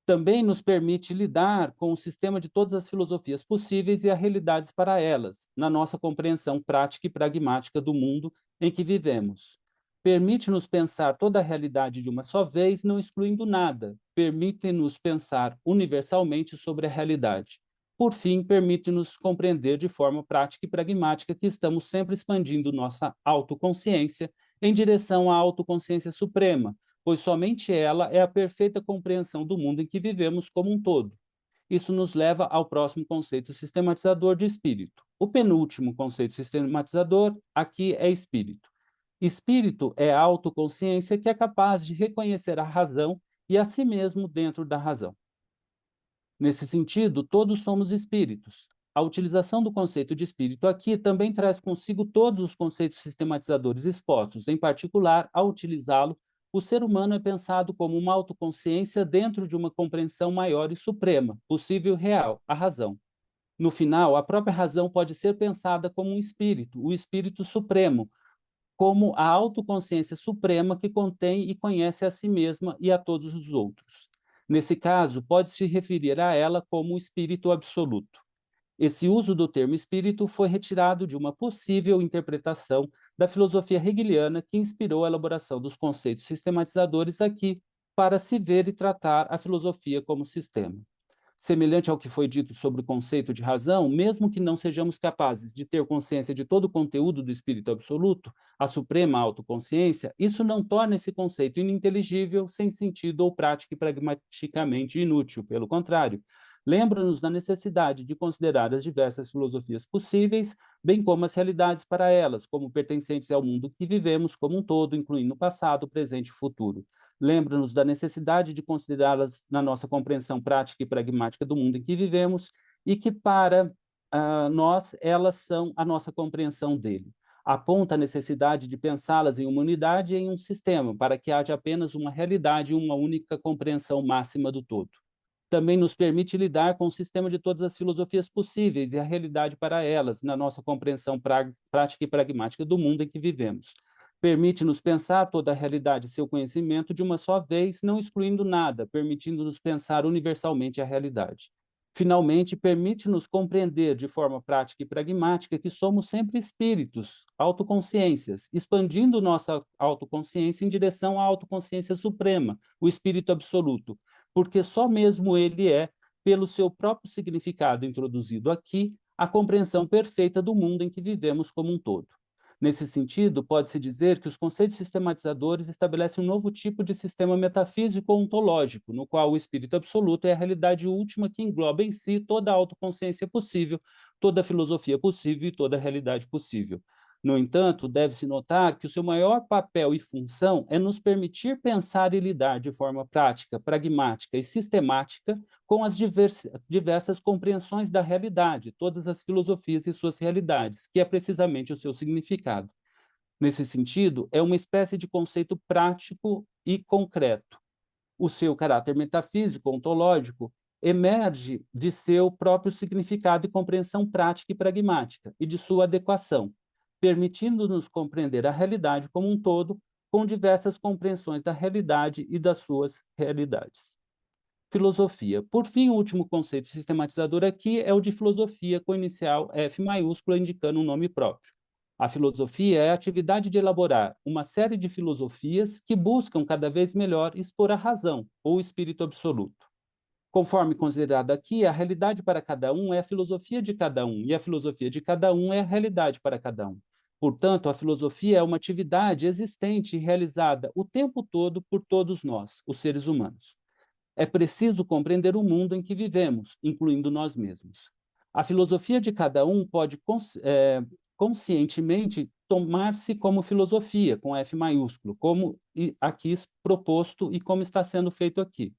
Também nos permite lidar com o sistema de todas as filosofias possíveis e as realidades para elas, na nossa compreensão prática e pragmática do mundo em que vivemos. Permite-nos pensar toda a realidade de uma só vez, não excluindo nada. Permite-nos pensar universalmente sobre a realidade. Por fim, permite-nos compreender de forma prática e pragmática que estamos sempre expandindo nossa autoconsciência em direção à autoconsciência suprema, pois somente ela é a perfeita compreensão do mundo em que vivemos como um todo. Isso nos leva ao próximo conceito sistematizador de espírito. O penúltimo conceito sistematizador aqui é espírito. Espírito é a autoconsciência que é capaz de reconhecer a razão e a si mesmo dentro da razão. Nesse sentido, todos somos espíritos. A utilização do conceito de espírito aqui também traz consigo todos os conceitos sistematizadores expostos, em particular, ao utilizá-lo, o ser humano é pensado como uma autoconsciência dentro de uma compreensão maior e suprema, possível e real, a razão. No final, a própria razão pode ser pensada como um espírito, o espírito supremo, como a autoconsciência suprema que contém e conhece a si mesma e a todos os outros. Nesse caso, pode-se referir a ela como o espírito absoluto. Esse uso do termo espírito foi retirado de uma possível interpretação da filosofia hegeliana que inspirou a elaboração dos conceitos sistematizadores aqui, para se ver e tratar a filosofia como sistema. Semelhante ao que foi dito sobre o conceito de razão, mesmo que não sejamos capazes de ter consciência de todo o conteúdo do espírito absoluto, a suprema autoconsciência, isso não torna esse conceito ininteligível, sem sentido ou prática e pragmaticamente inútil. Pelo contrário, lembra-nos da necessidade de considerar as diversas filosofias possíveis, bem como as realidades para elas, como pertencentes ao mundo que vivemos como um todo, incluindo o passado, presente e futuro. Lembra-nos da necessidade de considerá-las na nossa compreensão prática e pragmática do mundo em que vivemos e que, para nós, elas são a nossa compreensão dele. Aponta a necessidade de pensá-las em uma unidade e em um sistema, para que haja apenas uma realidade e uma única compreensão máxima do todo. Também nos permite lidar com o sistema de todas as filosofias possíveis e a realidade para elas, na nossa compreensão prática e pragmática do mundo em que vivemos. Permite-nos pensar toda a realidade e seu conhecimento de uma só vez, não excluindo nada, permitindo-nos pensar universalmente a realidade. Finalmente, permite-nos compreender de forma prática e pragmática que somos sempre espíritos, autoconsciências, expandindo nossa autoconsciência em direção à autoconsciência suprema, o espírito absoluto, porque só mesmo ele é, pelo seu próprio significado introduzido aqui, a compreensão perfeita do mundo em que vivemos como um todo. Nesse sentido, pode-se dizer que os conceitos sistematizadores estabelecem um novo tipo de sistema metafísico ontológico, no qual o espírito absoluto é a realidade última que engloba em si toda a autoconsciência possível, toda a filosofia possível e toda a realidade possível. No entanto, deve-se notar que o seu maior papel e função é nos permitir pensar e lidar de forma prática, pragmática e sistemática com as diversas compreensões da realidade, todas as filosofias e suas realidades, que é precisamente o seu significado. Nesse sentido, é uma espécie de conceito prático e concreto. O seu caráter metafísico, ontológico, emerge de seu próprio significado e compreensão prática e pragmática, e de sua adequação, permitindo-nos compreender a realidade como um todo, com diversas compreensões da realidade e das suas realidades. Filosofia. Por fim, o último conceito sistematizador aqui é o de filosofia, com inicial F maiúscula, indicando um nome próprio. A filosofia é a atividade de elaborar uma série de filosofias que buscam cada vez melhor expor a razão, ou o espírito absoluto. Conforme considerado aqui, a realidade para cada um é a filosofia de cada um, e a filosofia de cada um é a realidade para cada um. Portanto, a filosofia é uma atividade existente e realizada o tempo todo por todos nós, os seres humanos. É preciso compreender o mundo em que vivemos, incluindo nós mesmos. A filosofia de cada um pode conscientemente tomar-se como filosofia, com F maiúsculo, como aqui proposto e como está sendo feito aqui.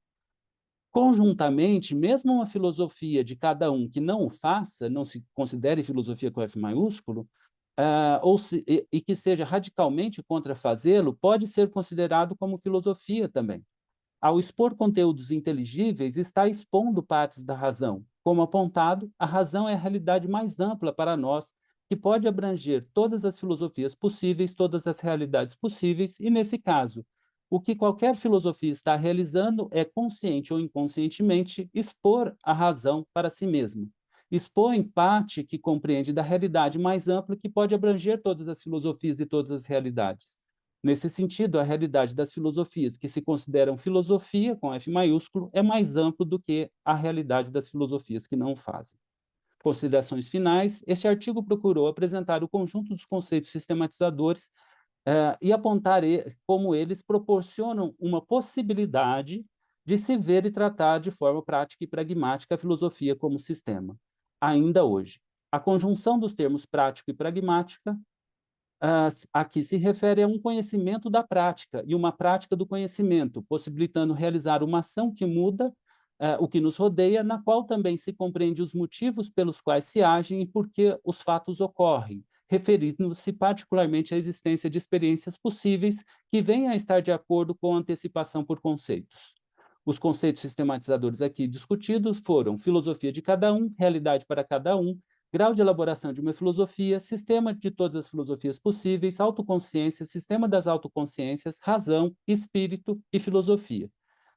Conjuntamente, mesmo uma filosofia de cada um que não o faça, não se considere filosofia com F maiúsculo, e que seja radicalmente contra fazê-lo, pode ser considerado como filosofia também. Ao expor conteúdos inteligíveis, está expondo partes da razão. Como apontado, a razão é a realidade mais ampla para nós, que pode abranger todas as filosofias possíveis, todas as realidades possíveis, e, nesse caso, o que qualquer filosofia está realizando é, consciente ou inconscientemente, expor a razão para si mesma. Expõe parte que compreende da realidade mais ampla que pode abranger todas as filosofias e todas as realidades. Nesse sentido, a realidade das filosofias que se consideram filosofia, com F maiúsculo, é mais amplo do que a realidade das filosofias que não o fazem. Considerações finais. Este artigo procurou apresentar o conjunto dos conceitos sistematizadores e apontar como eles proporcionam uma possibilidade de se ver e tratar de forma prática e pragmática a filosofia como sistema. Ainda hoje, a conjunção dos termos prático e pragmática aqui se refere a um conhecimento da prática e uma prática do conhecimento, possibilitando realizar uma ação que muda o que nos rodeia, na qual também se compreende os motivos pelos quais se agem e por que os fatos ocorrem, referindo-se particularmente à existência de experiências possíveis que venham a estar de acordo com a antecipação por conceitos. Os conceitos sistematizadores aqui discutidos foram filosofia de cada um, realidade para cada um, grau de elaboração de uma filosofia, sistema de todas as filosofias possíveis, autoconsciência, sistema das autoconsciências, razão, espírito e filosofia.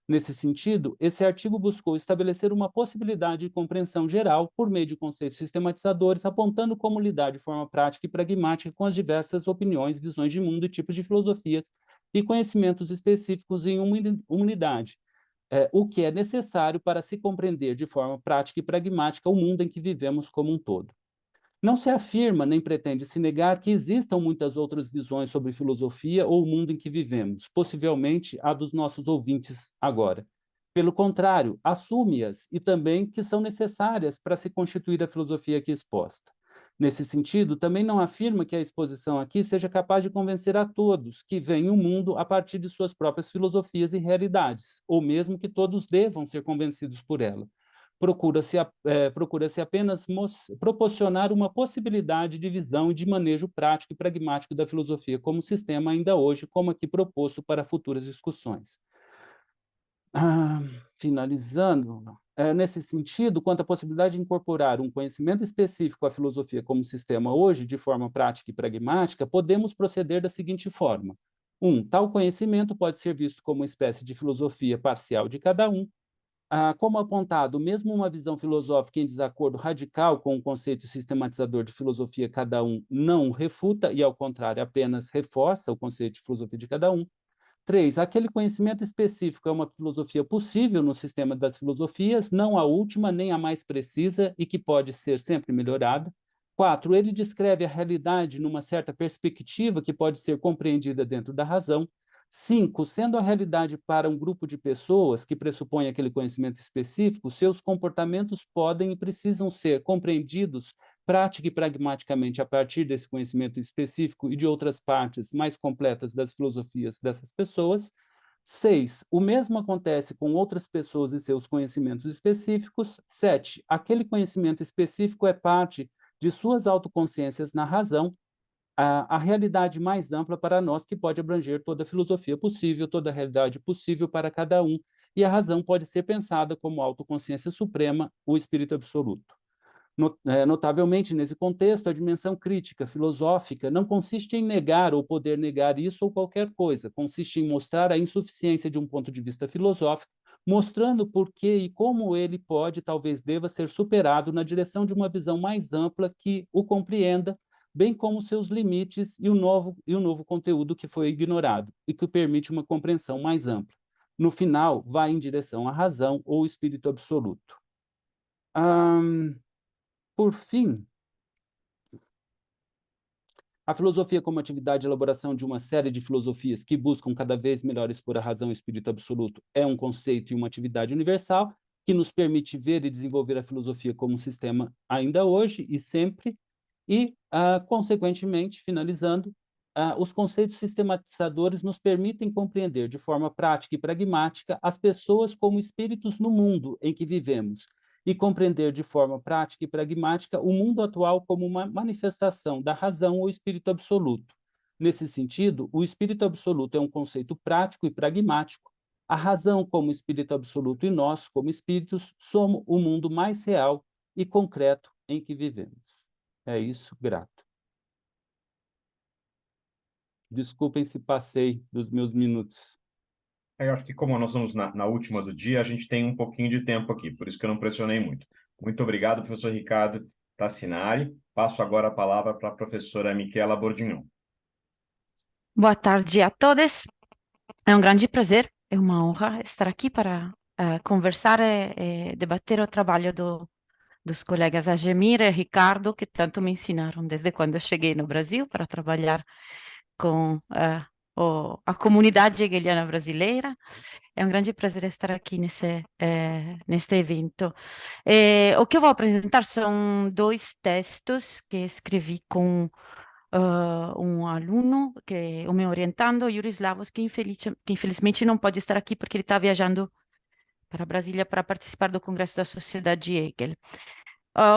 Nesse sentido, esse artigo buscou estabelecer uma possibilidade de compreensão geral por meio de conceitos sistematizadores, apontando como lidar de forma prática e pragmática com as diversas opiniões, visões de mundo e tipos de filosofias e conhecimentos específicos em uma unidade, o que é necessário para se compreender de forma prática e pragmática o mundo em que vivemos como um todo. Não se afirma nem pretende se negar que existam muitas outras visões sobre filosofia ou o mundo em que vivemos, possivelmente a dos nossos ouvintes agora. Pelo contrário, assume-as e também que são necessárias para se constituir a filosofia aqui exposta. Nesse sentido, também não afirma que a exposição aqui seja capaz de convencer a todos que veem o mundo a partir de suas próprias filosofias e realidades, ou mesmo que todos devam ser convencidos por ela. Procura-se apenas proporcionar uma possibilidade de visão e de manejo prático e pragmático da filosofia como sistema ainda hoje, como aqui proposto para futuras discussões. Finalizando, nesse sentido, quanto à possibilidade de incorporar um conhecimento específico à filosofia como sistema hoje, de forma prática e pragmática, podemos proceder da seguinte forma. Tal conhecimento pode ser visto como uma espécie de filosofia parcial de cada um. Como apontado, mesmo uma visão filosófica em desacordo radical com o conceito sistematizador de filosofia cada um não refuta e, ao contrário, apenas reforça o conceito de filosofia de cada um. 3, aquele conhecimento específico é uma filosofia possível no sistema das filosofias, não a última nem a mais precisa e que pode ser sempre melhorada. 4, ele descreve a realidade numa certa perspectiva que pode ser compreendida dentro da razão. 5, sendo a realidade para um grupo de pessoas que pressupõe aquele conhecimento específico, seus comportamentos podem e precisam ser compreendidos prática e pragmaticamente a partir desse conhecimento específico e de outras partes mais completas das filosofias dessas pessoas. 6, o mesmo acontece com outras pessoas e seus conhecimentos específicos. 7, aquele conhecimento específico é parte de suas autoconsciências na razão, a realidade mais ampla para nós, que pode abranger toda a filosofia possível, toda a realidade possível para cada um, e a razão pode ser pensada como autoconsciência suprema, o espírito absoluto. Notavelmente, nesse contexto, a dimensão crítica, filosófica, não consiste em negar ou poder negar isso ou qualquer coisa, consiste em mostrar a insuficiência de um ponto de vista filosófico, mostrando por que e como ele pode, talvez deva ser superado na direção de uma visão mais ampla que o compreenda, bem como seus limites e o novo conteúdo que foi ignorado, e que permite uma compreensão mais ampla. No final, vai em direção à razão ou espírito absoluto. Por fim, a filosofia como atividade de elaboração de uma série de filosofias que buscam cada vez melhor expor a razão e o espírito absoluto é um conceito e uma atividade universal que nos permite ver e desenvolver a filosofia como um sistema ainda hoje e sempre, e, consequentemente, finalizando, os conceitos sistematizadores nos permitem compreender de forma prática e pragmática as pessoas como espíritos no mundo em que vivemos, e compreender de forma prática e pragmática o mundo atual como uma manifestação da razão ou espírito absoluto. Nesse sentido, o espírito absoluto é um conceito prático e pragmático. A razão como espírito absoluto e nós, como espíritos, somos o mundo mais real e concreto em que vivemos. É isso, grato. Desculpem se passei dos meus minutos. Eu acho que como nós estamos na última do dia, a gente tem um pouquinho de tempo aqui, por isso que eu não pressionei muito. Muito obrigado, professor Ricardo Tassinari. Passo agora a palavra para a professora Michela Bordignon. Boa tarde a todos. É um grande prazer, é uma honra estar aqui para conversar e debater o trabalho dos colegas Adjemir e Ricardo, que tanto me ensinaram desde quando eu cheguei no Brasil para trabalhar com a comunidade hegeliana brasileira. É um grande prazer estar aqui neste evento. O que eu vou apresentar são dois textos que escrevi com um aluno, que o meu orientando, Yuri Slavos, que infelizmente não pode estar aqui porque ele está viajando para Brasília para participar do Congresso da Sociedade Hegel.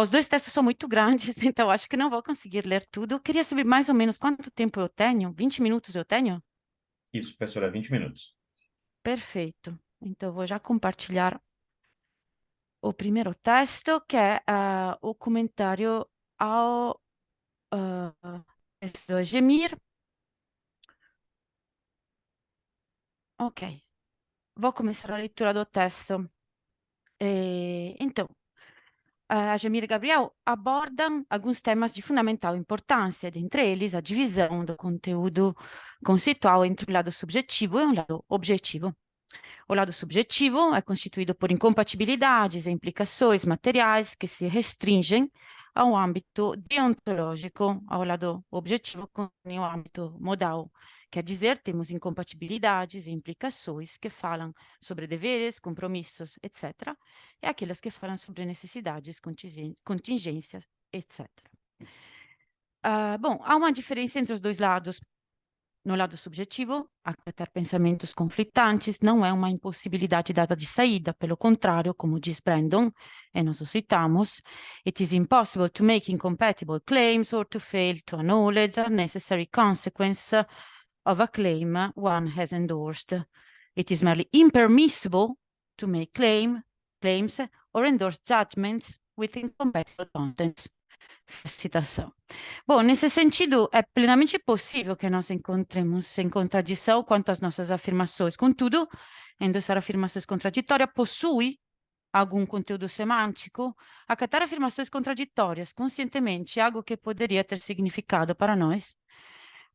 Os dois textos são muito grandes, então acho que não vou conseguir ler tudo. Eu queria saber mais ou menos quanto tempo eu tenho. 20 minutos eu tenho? Isso, professora, 20 minutos. Perfeito. Então, eu vou já compartilhar o primeiro texto, que é o comentário ao texto do Adjemir. Ok. Vou começar a leitura do texto. Então, Adjemir e Gabriel abordam alguns temas de fundamental importância, dentre eles a divisão do conteúdo conceitual entre o lado subjetivo e o lado objetivo. O lado subjetivo é constituído por incompatibilidades e implicações materiais que se restringem ao âmbito deontológico, ao lado objetivo com o âmbito modal. Quer dizer, temos incompatibilidades e implicações que falam sobre deveres, compromissos, etc., e aquelas que falam sobre necessidades, contingências, etc. Bom, há uma diferença entre os dois lados. No lado subjetivo, acatar pensamentos conflitantes não é uma impossibilidade dada de saída, pelo contrário, como diz Brandon, e nós o citamos, it is impossible to make incompatible claims or to fail to acknowledge a necessary consequence of a claim one has endorsed. It is merely impermissible to make claims or endorse judgments with incompatible contents. Citação. Bom, nesse sentido, é plenamente possível que nós encontremos em contradição quanto às nossas afirmações. Contudo, endossar afirmações contraditórias possui algum conteúdo semântico. Acatar afirmações contraditórias conscientemente é algo que poderia ter significado para nós.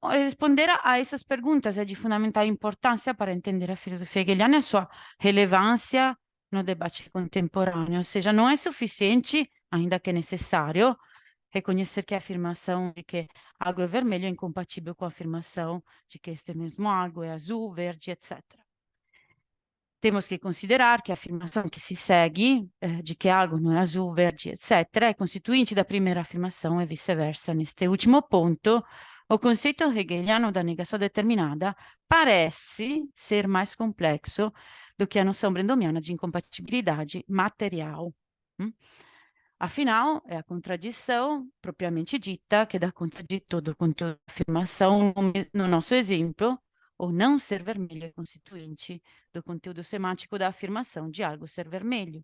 Responder a essas perguntas é de fundamental importância para entender a filosofia hegeliana e a sua relevância no debate contemporâneo. Ou seja, não é suficiente, ainda que necessário, reconhecer que a afirmação de que algo é vermelho é incompatível com a afirmação de que este mesmo algo é azul, verde, etc. Temos que considerar que a afirmação que se segue, de que algo não é azul, verde, etc., é constituinte da primeira afirmação e vice-versa. Neste último ponto, o conceito hegeliano da negação determinada parece ser mais complexo do que a noção brandoniana de incompatibilidade material. Afinal, é a contradição propriamente dita que dá conta de todo o conteúdo da afirmação. No nosso exemplo, o não ser vermelho é constituinte do conteúdo semântico da afirmação de algo ser vermelho.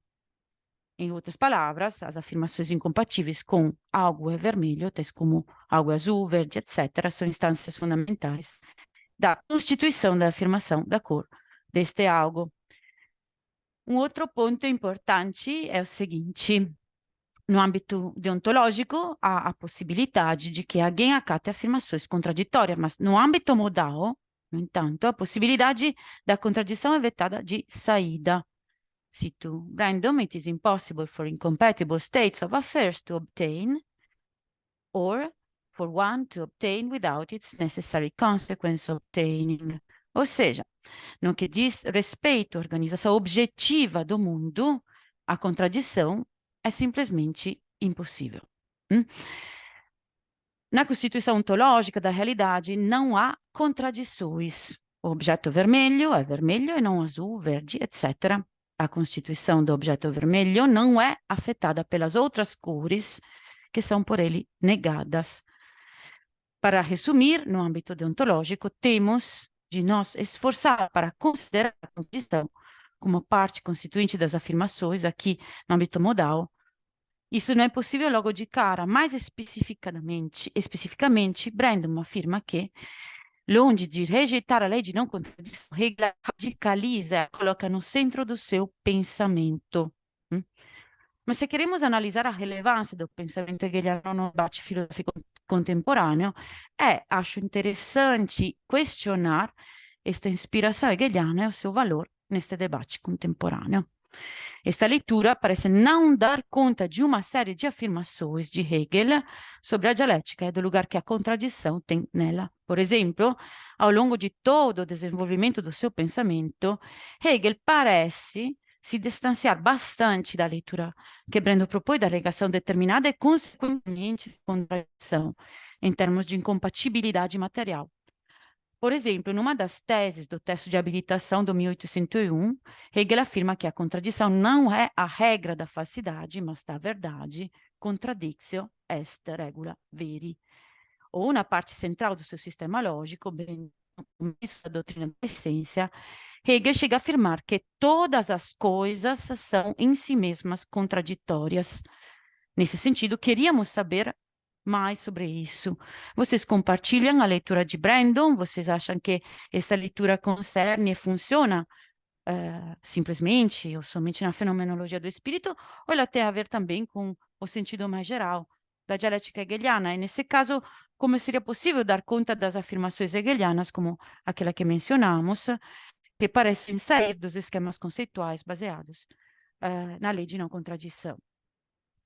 Em outras palavras, as afirmações incompatíveis com algo é vermelho, tais como algo é azul, verde, etc., são instâncias fundamentais da constituição da afirmação da cor deste algo. Um outro ponto importante é o seguinte: no âmbito deontológico, há a possibilidade de que alguém acate afirmações contraditórias, mas no âmbito modal, no entanto, a possibilidade da contradição é vetada de saída. Cito Brandon, it is impossible for incompatible states of affairs to obtain, or for one to obtain without its necessary consequence obtaining. Ou seja, no que diz respeito à organização objetiva do mundo, a contradição é simplesmente impossível. Na constituição ontológica da realidade, não há contradições. O objeto vermelho é vermelho e não azul, verde, etc. A constituição do objeto vermelho não é afetada pelas outras cores que são por ele negadas. Para resumir, no âmbito deontológico, temos de nos esforçar para considerar a contradição como parte constituinte das afirmações, aqui no âmbito modal. Isso não é possível logo de cara. Mais especificamente, Brandon afirma que, longe de rejeitar a lei de não contradição, Hegel radicaliza, coloca no centro do seu pensamento. Mas se queremos analisar a relevância do pensamento hegeliano no debate filosófico contemporâneo, acho interessante questionar esta inspiração hegeliana e o seu valor neste debate contemporâneo. Esta leitura parece não dar conta de uma série de afirmações de Hegel sobre a dialética e do lugar que a contradição tem nela. Por exemplo, ao longo de todo o desenvolvimento do seu pensamento, Hegel parece se distanciar bastante da leitura que Brandon propõe da negação determinada e, consequentemente, da contradição, em termos de incompatibilidade material. Por exemplo, numa das teses do texto de habilitação do 1801, Hegel afirma que a contradição não é a regra da falsidade, mas da verdade, contradictio est regula veri. Ou na parte central do seu sistema lógico, bem no começo da doutrina da essência, Hegel chega a afirmar que todas as coisas são em si mesmas contraditórias. Nesse sentido, queríamos saber mais sobre isso. Vocês compartilham a leitura de Brandon? Vocês acham que essa leitura concerne e funciona simplesmente ou somente na fenomenologia do espírito, ou ela tem a ver também com o sentido mais geral da dialética hegeliana? E nesse caso, como seria possível dar conta das afirmações hegelianas, como aquela que mencionamos, que parecem sair dos esquemas conceituais baseados na lei de não contradição.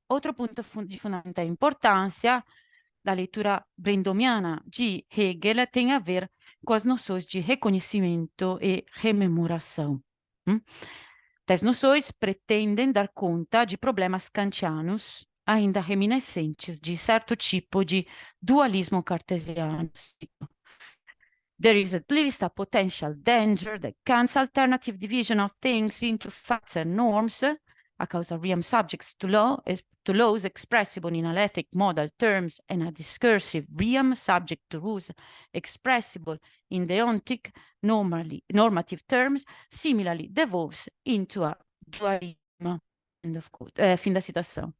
Outro ponto de fundamental importância da leitura brendomiana de Hegel tem a ver com as noções de reconhecimento e rememoração. Tais noções pretendem dar conta de problemas kantianos ainda reminiscentes de certo tipo de dualismo cartesiano. There is at least a potential danger that Kant's alternative division of things into facts and norms, a causarium subjects to laws expressible in alethic modal terms and a discursive realm subject to rules expressible in deontic normative terms, similarly devolves into a dualism. End of quote. Fim da citação.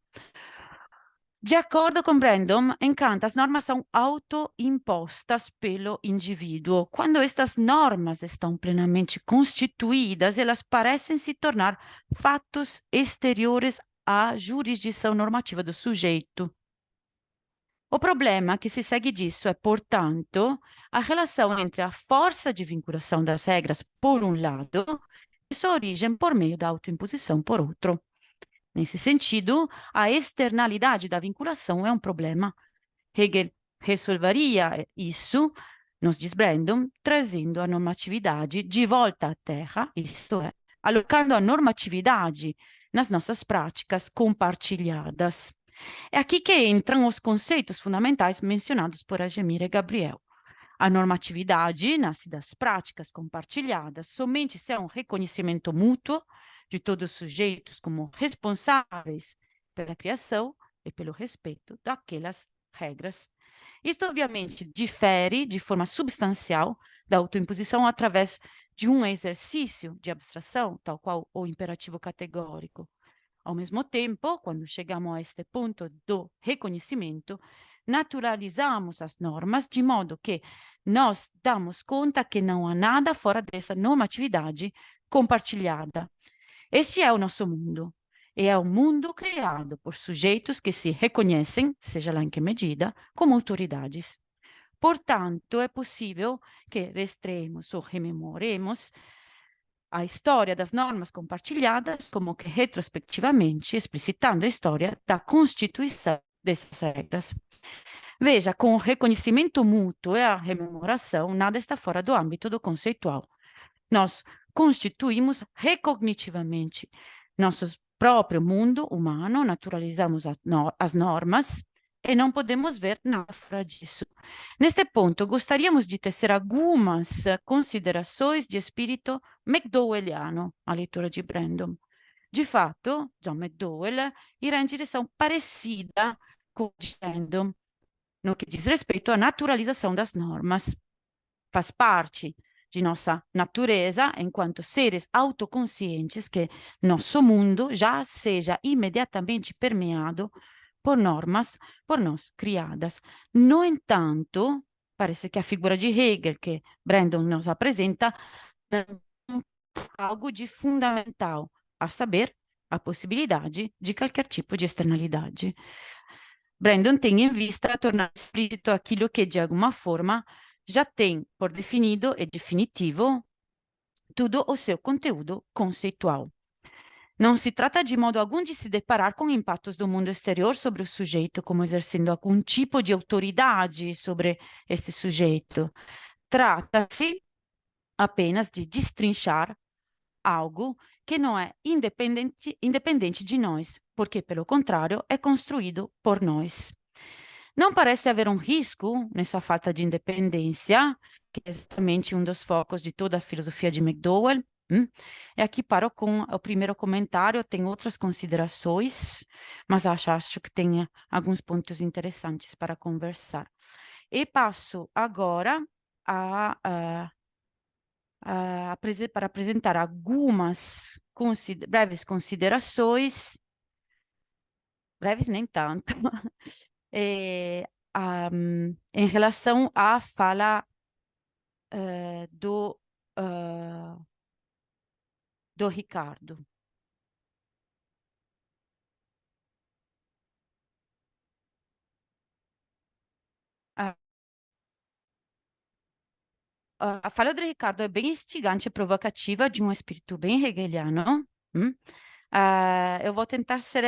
De acordo com Brandom, em Kant, as normas são autoimpostas pelo indivíduo. Quando estas normas estão plenamente constituídas, elas parecem se tornar fatos exteriores à jurisdição normativa do sujeito. O problema que se segue disso é, portanto, a relação entre a força de vinculação das regras, por um lado, e sua origem por meio da autoimposição, por outro. Nesse sentido, a externalidade da vinculação é um problema. Hegel resolveria isso, nos diz Brandon, trazendo a normatividade de volta à Terra, isto é, alocando a normatividade nas nossas práticas compartilhadas. É aqui que entram os conceitos fundamentais mencionados por Agemir e Gabriel. A normatividade nasce das práticas compartilhadas somente se há um reconhecimento mútuo de todos os sujeitos como responsáveis pela criação e pelo respeito daquelas regras. Isto, obviamente, difere de forma substancial da autoimposição através de um exercício de abstração, tal qual o imperativo categórico. Ao mesmo tempo, quando chegamos a este ponto do reconhecimento, naturalizamos as normas de modo que nós damos conta que não há nada fora dessa normatividade compartilhada. Este é o nosso mundo, e é um mundo criado por sujeitos que se reconhecem, seja lá em que medida, como autoridades. Portanto, é possível que restreemos ou rememoremos a história das normas compartilhadas como que retrospectivamente explicitando a história da constituição dessas regras. Veja, com o reconhecimento mútuo e a rememoração, nada está fora do âmbito do conceitual. Nós constituímos recognitivamente nosso próprio mundo humano, naturalizamos as normas e não podemos ver nada fora disso. Neste ponto, gostaríamos de tecer algumas considerações de espírito McDowelliano, a leitura de Brandon. De fato, John McDowell irá em direção parecida com o de Brandon, no que diz respeito à naturalização das normas. Faz parte de nossa natureza, enquanto seres autoconscientes, que nosso mundo já seja imediatamente permeado por normas por nós criadas. No entanto, parece que a figura de Hegel, que Brandon nos apresenta, tem algo de fundamental, a saber, a possibilidade de qualquer tipo de externalidade. Brandon tem em vista tornar explícito aquilo que, de alguma forma, já tem por definido e definitivo tudo o seu conteúdo conceitual. Não se trata de modo algum de se deparar com impactos do mundo exterior sobre o sujeito, como exercendo algum tipo de autoridade sobre esse sujeito. Trata-se apenas de destrinchar algo que não é independente de nós, porque, pelo contrário, é construído por nós. Não parece haver um risco nessa falta de independência, que é exatamente um dos focos de toda a filosofia de McDowell. E aqui paro com o primeiro comentário, tem outras considerações, mas acho que tem alguns pontos interessantes para conversar. E passo agora para apresentar algumas breves considerações, breves nem tanto, em relação à fala do Ricardo. a fala do Ricardo é bem instigante e provocativa, de um espírito bem hegeliano. Eu vou tentar ser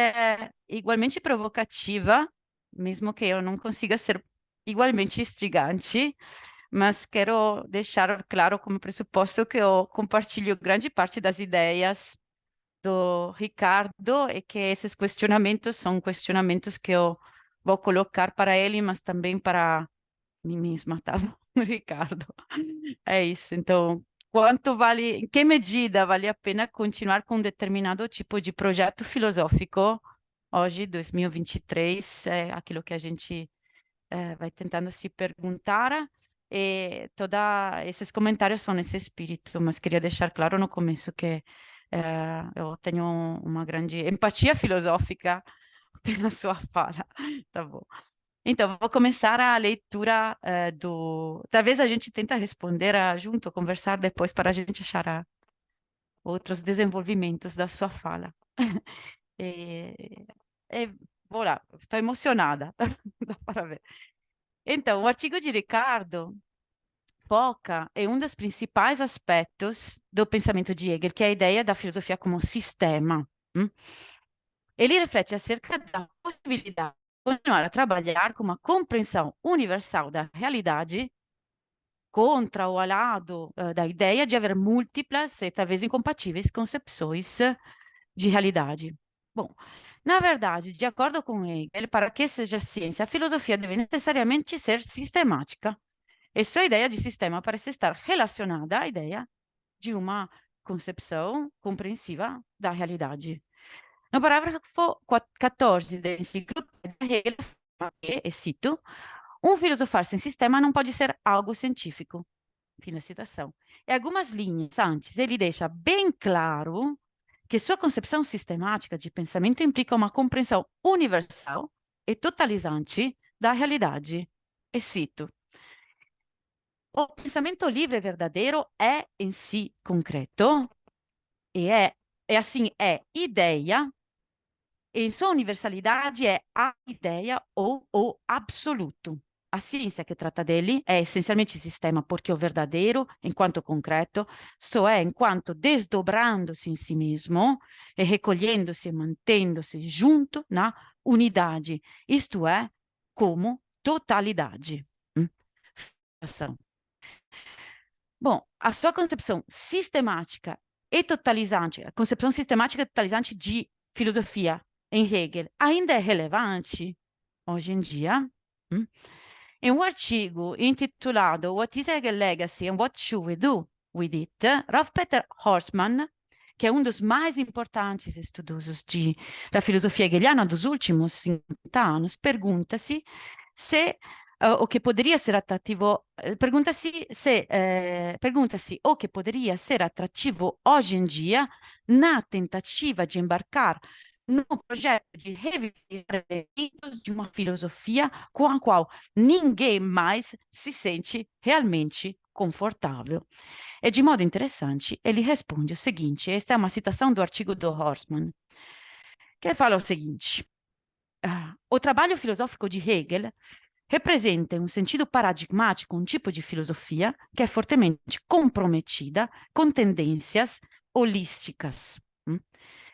igualmente provocativa, mesmo que eu não consiga ser igualmente instigante, mas quero deixar claro como pressuposto que eu compartilho grande parte das ideias do Ricardo e que esses questionamentos são questionamentos que eu vou colocar para ele, mas também para mim mesma, tá? Ricardo. É isso. Então, quanto vale, em que medida vale a pena continuar com um determinado tipo de projeto filosófico hoje, 2023, é aquilo que a gente vai tentando se perguntar. E todos esses comentários são nesse espírito, mas queria deixar claro no começo que eu tenho uma grande empatia filosófica pela sua fala. Tá bom. Então, vou começar a leitura do... Talvez a gente tenta responder junto, conversar depois para a gente achar outros desenvolvimentos da sua fala. E, vou lá, estou emocionada, dá para ver. Então, o artigo de Ricardo foca em um dos principais aspectos do pensamento de Hegel, que é a ideia da filosofia como sistema. Ele reflete acerca da possibilidade de continuar a trabalhar com uma compreensão universal da realidade contra ou ao lado da ideia de haver múltiplas e talvez incompatíveis concepções de realidade. Bom, na verdade, de acordo com Hegel, para que seja ciência, a filosofia deve necessariamente ser sistemática. E sua ideia de sistema parece estar relacionada à ideia de uma concepção compreensiva da realidade. No parágrafo 14 da enciclopédia, Hegel afirma que, e cito, um filosofar sem sistema não pode ser algo científico. Fim da citação. E algumas linhas antes, ele deixa bem claro que sua concepção sistemática de pensamento implica uma compreensão universal e totalizante da realidade. E cito, o pensamento livre e verdadeiro é em si concreto e assim é ideia, em sua universalidade é a ideia ou o absoluto. A ciência que trata dele é essencialmente sistema, porque o verdadeiro, enquanto concreto, só é enquanto desdobrando-se em si mesmo e recolhendo-se e mantendo-se junto na unidade, isto é, como totalidade. Bom, a sua concepção sistemática e totalizante, a concepção sistemática e totalizante de filosofia em Hegel ainda é relevante hoje em dia? Em um artigo intitulado What is Hegel Legacy and What Should We Do With It, Rolf Peter Horstmann, que é um dos mais importantes estudiosos da filosofia hegeliana dos últimos 50 anos, pergunta-se se o que poderia ser atrativo, pergunta-se o que poderia ser atrativo hoje em dia na tentativa de embarcar no projeto de reviver elementos de uma filosofia com a qual ninguém mais se sente realmente confortável. E de modo interessante, ele responde o seguinte, esta é uma citação do artigo do Horstmann, que fala o seguinte, o trabalho filosófico de Hegel representa, em um sentido paradigmático, um tipo de filosofia que é fortemente comprometida com tendências holísticas.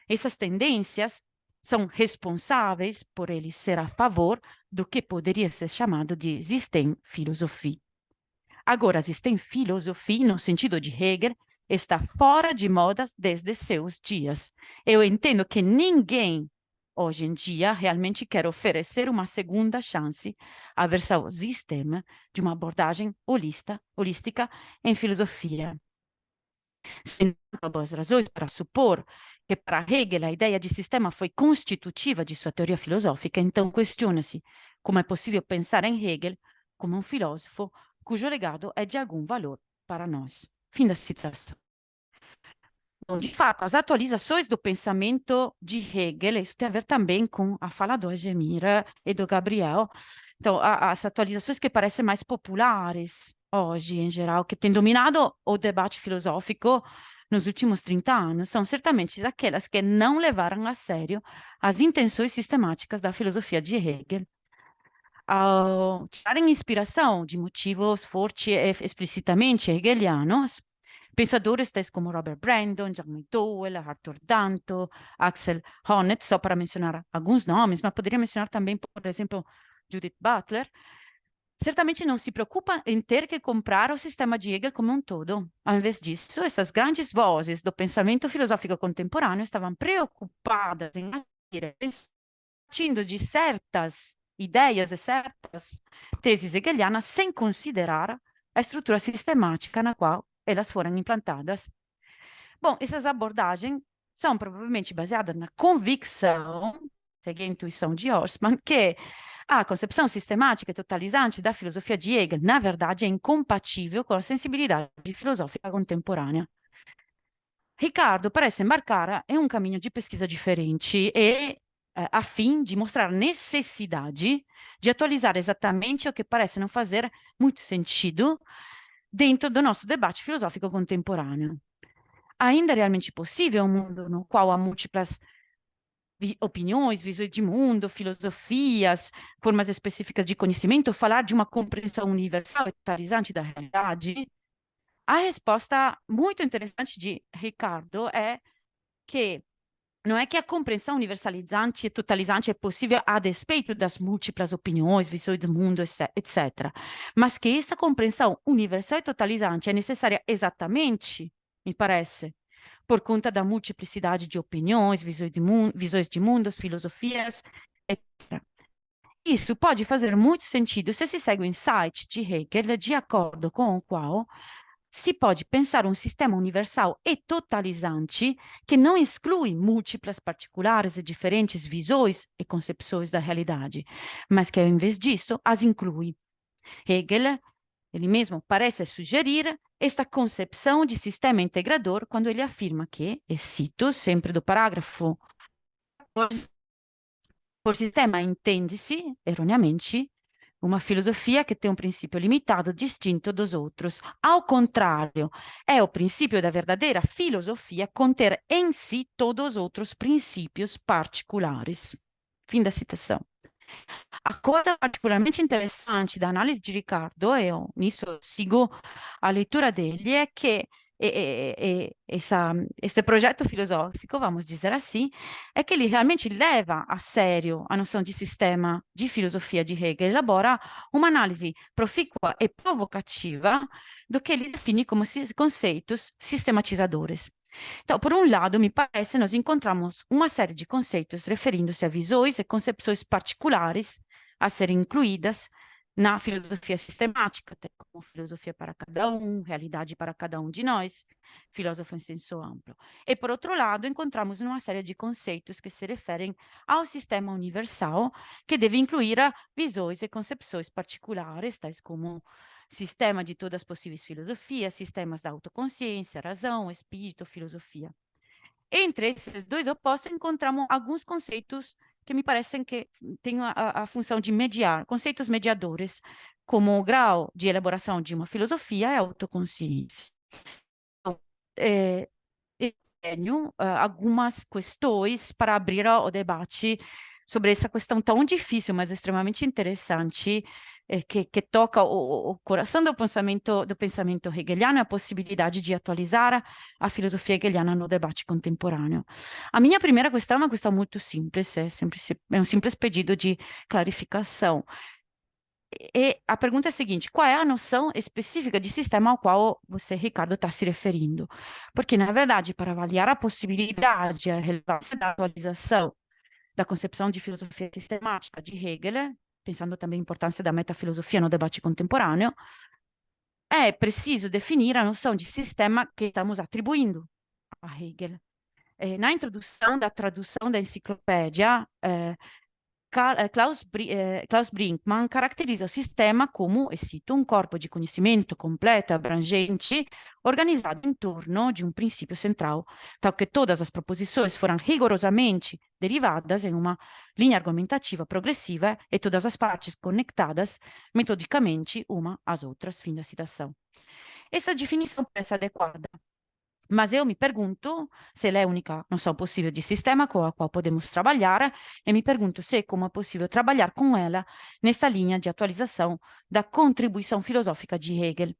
Essas tendências são responsáveis por ele ser a favor do que poderia ser chamado de Systemphilosophie. Agora, a Systemphilosophie, no sentido de Hegel, está fora de moda desde seus dias. Eu entendo que ninguém hoje em dia realmente quer oferecer uma segunda chance à versão sistema de uma abordagem holística em filosofia. Sem boas razões para supor que para Hegel a ideia de sistema foi constitutiva de sua teoria filosófica, então questiona-se como é possível pensar em Hegel como um filósofo cujo legado é de algum valor para nós. Fim da citação. Bom, de fato, as atualizações do pensamento de Hegel, isso tem a ver também com a fala do Adjemir e do Gabriel. Então, as atualizações que parecem mais populares hoje, em geral, que têm dominado o debate filosófico nos últimos 30 anos, são certamente aquelas que não levaram a sério as intenções sistemáticas da filosofia de Hegel. tirarem inspiração de motivos fortes e explicitamente hegelianos, pensadores tais como Robert Brandon, John McDowell, Arthur Danto, Axel Honneth, só para mencionar alguns nomes, mas poderia mencionar também, por exemplo, Judith Butler, certamente não se preocupa em ter que comprar o sistema de Hegel como um todo. Ao invés disso, essas grandes vozes do pensamento filosófico contemporâneo estavam preocupadas em partindo de certas ideias e certas teses hegelianas sem considerar a estrutura sistemática na qual elas foram implantadas. Bom, essas abordagens são provavelmente baseadas na convicção, segue a intuição de Horsman, que a concepção sistemática e totalizante da filosofia de Hegel, na verdade, é incompatível com a sensibilidade filosófica contemporânea. Ricardo parece embarcar em um caminho de pesquisa diferente e a fim de mostrar a necessidade de atualizar exatamente o que parece não fazer muito sentido dentro do nosso debate filosófico contemporâneo. Ainda é realmente possível um mundo no qual há múltiplas opiniões, visões de mundo, filosofias, formas específicas de conhecimento, falar de uma compreensão universal e totalizante da realidade? A resposta muito interessante de Ricardo é que não é que a compreensão universalizante e totalizante é possível a despeito das múltiplas opiniões, visões do mundo, etc. Mas que essa compreensão universal e totalizante é necessária exatamente, me parece, por conta da multiplicidade de opiniões, visões de mundos, filosofias, etc. Isso pode fazer muito sentido se se segue o insight de Hegel, de acordo com o qual se pode pensar um sistema universal e totalizante que não exclui múltiplas particulares e diferentes visões e concepções da realidade, mas que, ao invés disso, as inclui. Hegel, ele mesmo parece sugerir esta concepção de sistema integrador quando ele afirma que, e cito sempre do parágrafo, por sistema entende-se, erroneamente, uma filosofia que tem um princípio limitado, distinto dos outros. Ao contrário, é o princípio da verdadeira filosofia conter em si todos os outros princípios particulares. Fim da citação. A coisa particularmente interessante da análise de Ricardo, e eu nisso sigo a leitura dele, é que esse projeto filosófico, vamos dizer assim, é que ele realmente leva a sério a noção de sistema de filosofia de Hegel, elabora uma análise profícua e provocativa do que ele define como conceitos sistematizadores. Então, por um lado, me parece, nós encontramos uma série de conceitos referindo-se a visões e concepções particulares a serem incluídas na filosofia sistemática, como filosofia para cada um, realidade para cada um de nós, filósofo em senso amplo. E, por outro lado, encontramos uma série de conceitos que se referem ao sistema universal, que deve incluir visões e concepções particulares, tais como sistema de todas as possíveis filosofias, sistemas da autoconsciência, razão, espírito, filosofia. Entre esses dois opostos, encontramos alguns conceitos que me parecem que têm a função de mediar, conceitos mediadores, como o grau de elaboração de uma filosofia e a autoconsciência. Então, tenho algumas questões para abrir o debate sobre essa questão tão difícil, mas extremamente interessante, que toca o coração do pensamento hegeliano, a possibilidade de atualizar a filosofia hegeliana no debate contemporâneo. A minha primeira questão é uma questão muito simples, é um simples pedido de clarificação. E a pergunta é a seguinte: qual é a noção específica de sistema ao qual você, Ricardo, está se referindo? Porque, na verdade, para avaliar a possibilidade, a relevância da atualização da concepção de filosofia sistemática de Hegel, pensando também a importância da metafilosofia no debate contemporâneo, é preciso definir a noção de sistema que estamos atribuindo a Hegel. Na introdução da tradução da enciclopédia, Klaus Brinkmann caracteriza o sistema como, e cito, um corpo de conhecimento completo, abrangente, organizado em torno de um princípio central, tal que todas as proposições foram rigorosamente derivadas em uma linha argumentativa progressiva e todas as partes conectadas metodicamente uma às outras. Fim da citação. Essa definição parece adequada. Mas eu me pergunto se ela é a única noção possível de sistema com a qual podemos trabalhar, e me pergunto se como é possível trabalhar com ela nesta linha de atualização da contribuição filosófica de Hegel.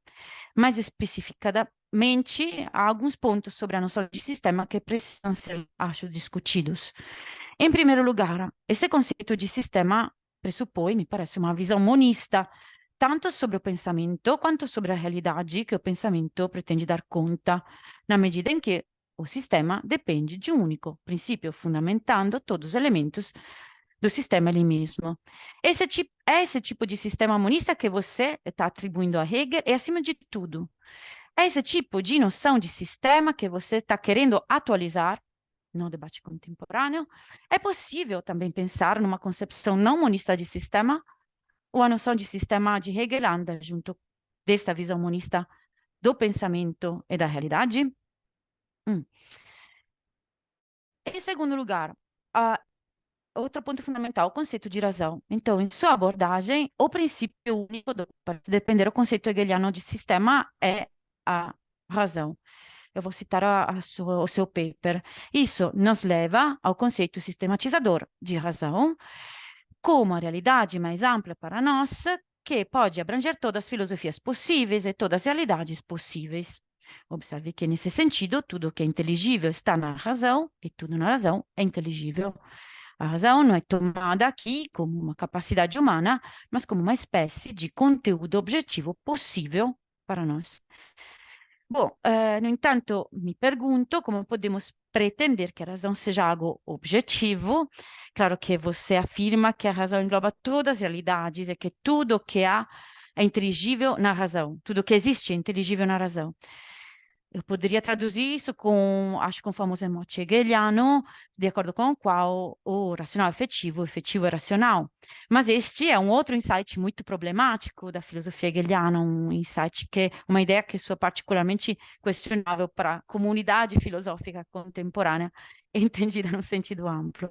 Mais especificadamente, há alguns pontos sobre a noção de sistema que precisam ser, acho, discutidos. Em primeiro lugar, esse conceito de sistema pressupõe, me parece, uma visão monista, tanto sobre o pensamento quanto sobre a realidade que o pensamento pretende dar conta, na medida em que o sistema depende de um único princípio, fundamentando todos os elementos do sistema ali mesmo. Esse tipo de sistema monista que você está atribuindo a Hegel e, acima de tudo, esse tipo de noção de sistema que você está querendo atualizar no debate contemporâneo. É possível também pensar numa concepção não monista de sistema, ou a noção de sistema de Hegel anda junto desta visão monista do pensamento e da realidade? Em segundo lugar, outro ponto fundamental, o conceito de razão. Então, em sua abordagem, o princípio único para depender do conceito hegeliano de sistema é a razão. Eu vou citar o seu paper. Isso nos leva ao conceito sistematizador de razão como a realidade mais ampla para nós, que pode abranger todas as filosofias possíveis e todas as realidades possíveis. Observe que, nesse sentido, tudo que é inteligível está na razão e tudo na razão é inteligível. A razão não é tomada aqui como uma capacidade humana, mas como uma espécie de conteúdo objetivo possível para nós. Bom, no entanto, me pergunto como podemos pretender que a razão seja algo objetivo. Claro que você afirma que a razão engloba todas as realidades e que tudo que há é inteligível na razão, tudo que existe é inteligível na razão. Eu poderia traduzir isso com, acho que um famoso emote hegeliano, de acordo com o qual o racional é efetivo é racional. Mas este é um outro insight muito problemático da filosofia hegeliana, um insight uma ideia que soa particularmente questionável para a comunidade filosófica contemporânea, entendida no sentido amplo.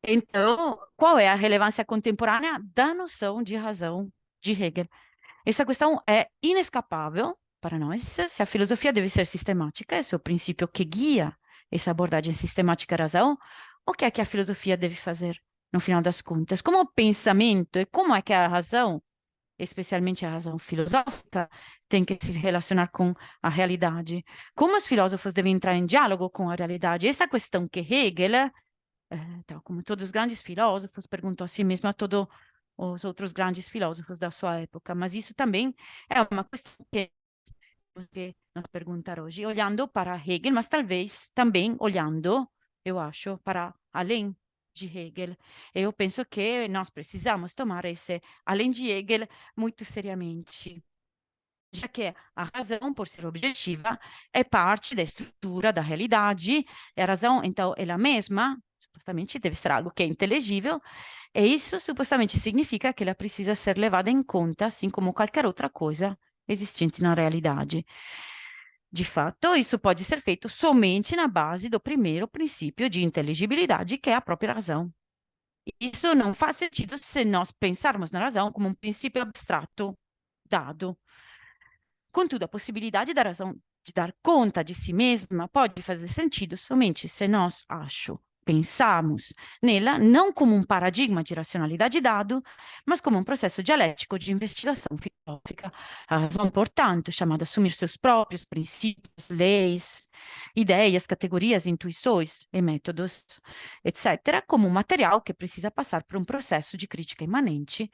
Então, qual é a relevância contemporânea da noção de razão de Hegel? Essa questão é inescapável para nós, se a filosofia deve ser sistemática, esse é o princípio que guia essa abordagem sistemática da razão, o que é que a filosofia deve fazer, no final das contas? Como o pensamento e como é que a razão, especialmente a razão filosófica, tem que se relacionar com a realidade? Como os filósofos devem entrar em diálogo com a realidade? Essa questão que Hegel, tal como todos os grandes filósofos, perguntou a si mesmo, a todos os outros grandes filósofos da sua época, mas isso também é uma questão que nos perguntar hoje, olhando para Hegel, mas talvez também olhando, eu acho, para além de Hegel. Eu penso que nós precisamos tomar esse além de Hegel muito seriamente, já que a razão, por ser objetiva, é parte da estrutura da realidade, e a razão, então, ela mesma, supostamente, deve ser algo que é inteligível, e isso supostamente significa que ela precisa ser levada em conta, assim como qualquer outra coisa existente na realidade. De fato, isso pode ser feito somente na base do primeiro princípio de inteligibilidade, que é a própria razão. Isso não faz sentido se nós pensarmos na razão como um princípio abstrato dado. Contudo, a possibilidade da razão de dar conta de si mesma pode fazer sentido somente se nós, acho, pensarmos nela não como um paradigma de racionalidade dado, mas como um processo dialético de investigação filosófica. A razão, portanto, chamada a assumir seus próprios princípios, leis, ideias, categorias, intuições e métodos, etc., como um material que precisa passar por um processo de crítica imanente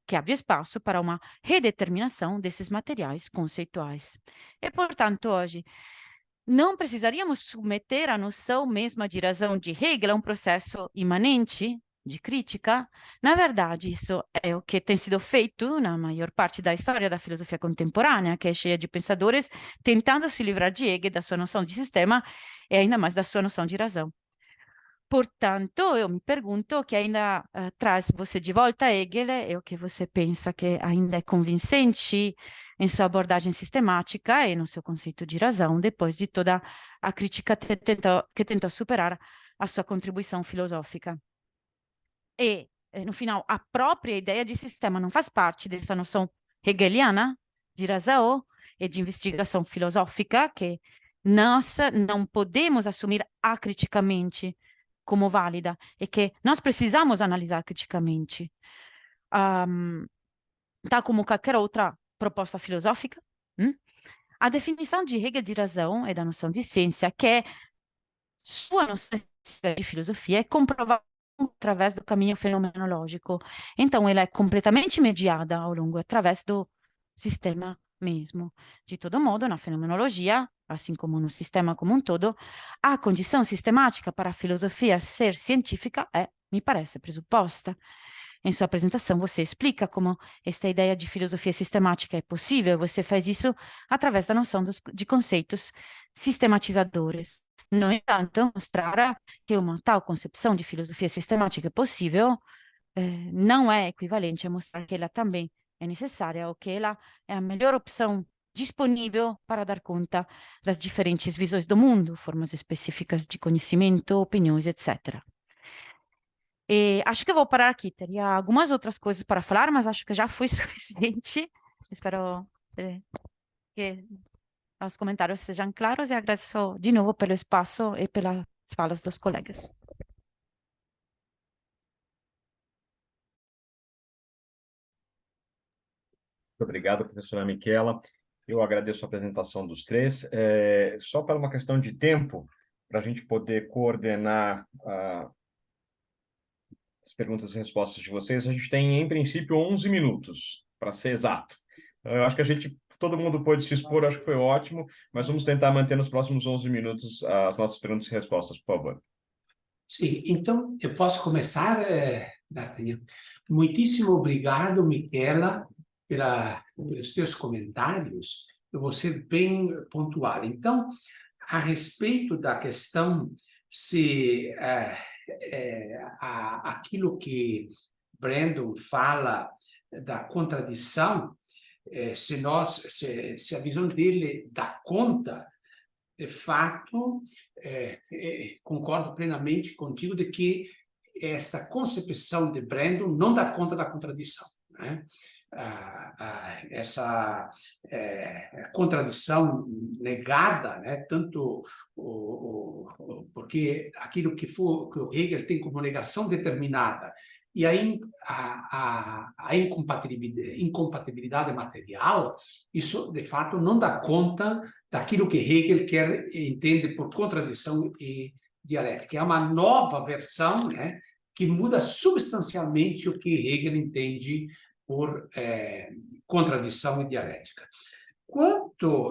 que abre espaço para uma redeterminação desses materiais conceituais. E, portanto, hoje, não precisaríamos submeter a noção mesma de razão de Hegel a um processo imanente de crítica? Na verdade, isso é o que tem sido feito na maior parte da história da filosofia contemporânea, que é cheia de pensadores tentando se livrar de Hegel, da sua noção de sistema e ainda mais da sua noção de razão. Portanto, eu me pergunto o que ainda traz você de volta a Hegel e o que você pensa que ainda é convincente em sua abordagem sistemática e no seu conceito de razão, depois de toda a crítica que tentou superar a sua contribuição filosófica. E, no final, a própria ideia de sistema não faz parte dessa noção hegeliana de razão e de investigação filosófica que nós não podemos assumir acriticamente como válida e que nós precisamos analisar criticamente, tal como qualquer outra proposta filosófica. A definição de Hegel de razão e da noção de ciência, que é sua noção de filosofia, é comprovada através do caminho fenomenológico. Então, ela é completamente mediada ao longo, através do sistema mesmo. De todo modo, na fenomenologia, assim como no sistema como um todo, a condição sistemática para a filosofia ser científica é, me parece, pressuposta. Em sua apresentação, você explica como esta ideia de filosofia sistemática é possível. Você faz isso através da noção de conceitos sistematizadores. No entanto, mostrar que uma tal concepção de filosofia sistemática é possível não é equivalente a mostrar que ela também é necessária ou que ela é a melhor opção disponível para dar conta das diferentes visões do mundo, formas específicas de conhecimento, opiniões, etc. E acho que eu vou parar aqui. Teria algumas outras coisas para falar, mas acho que já foi suficiente. Espero que os comentários sejam claros e agradeço de novo pelo espaço e pelas falas dos colegas. Muito obrigado, professora Michela. Eu agradeço a apresentação dos três. Só para uma questão de tempo, para a gente poder coordenar as perguntas e respostas de vocês, a gente tem, em princípio, 11 minutos, para ser exato. Eu acho que todo mundo pôde se expor, acho que foi ótimo, mas vamos tentar manter nos próximos 11 minutos as nossas perguntas e respostas, por favor. Sim, então eu posso começar, D'Artagnan. Muitíssimo obrigado, Michela, pelos teus comentários. Eu vou ser bem pontual. Então, a respeito da questão se aquilo que Brandon fala da contradição, se a visão dele dá conta, de fato, concordo plenamente contigo de que esta concepção de Brandon não dá conta da contradição, né? Essa contradição negada, né? Tanto porque aquilo que o Hegel tem como negação determinada e a incompatibilidade material, isso de fato não dá conta daquilo que Hegel entende por contradição e dialética. É uma nova versão, né, que muda substancialmente o que Hegel entende por contradição e dialética.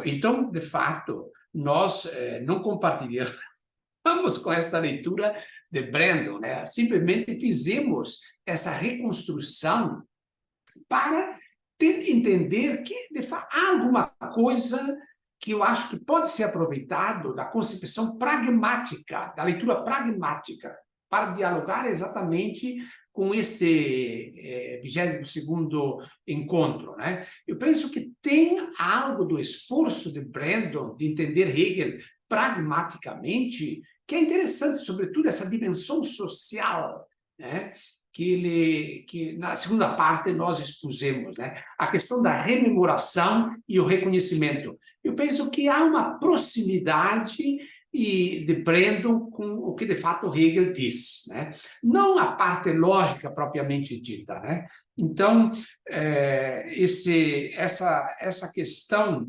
Então, de fato, nós não compartilhamos com essa leitura de Brandon, né? Simplesmente fizemos essa reconstrução para entender que, de fato, há alguma coisa que eu acho que pode ser aproveitado da concepção pragmática, da leitura pragmática, para dialogar exatamente com este 22º encontro, né? Eu penso que tem algo do esforço de Brandon de entender Hegel pragmaticamente que é interessante, sobretudo essa dimensão social, né? Que na segunda parte nós expusemos, né? A questão da rememoração e o reconhecimento. Eu penso que há uma proximidade de Brandon com o que de fato Hegel diz, né? Não a parte lógica propriamente dita, né? Então, essa questão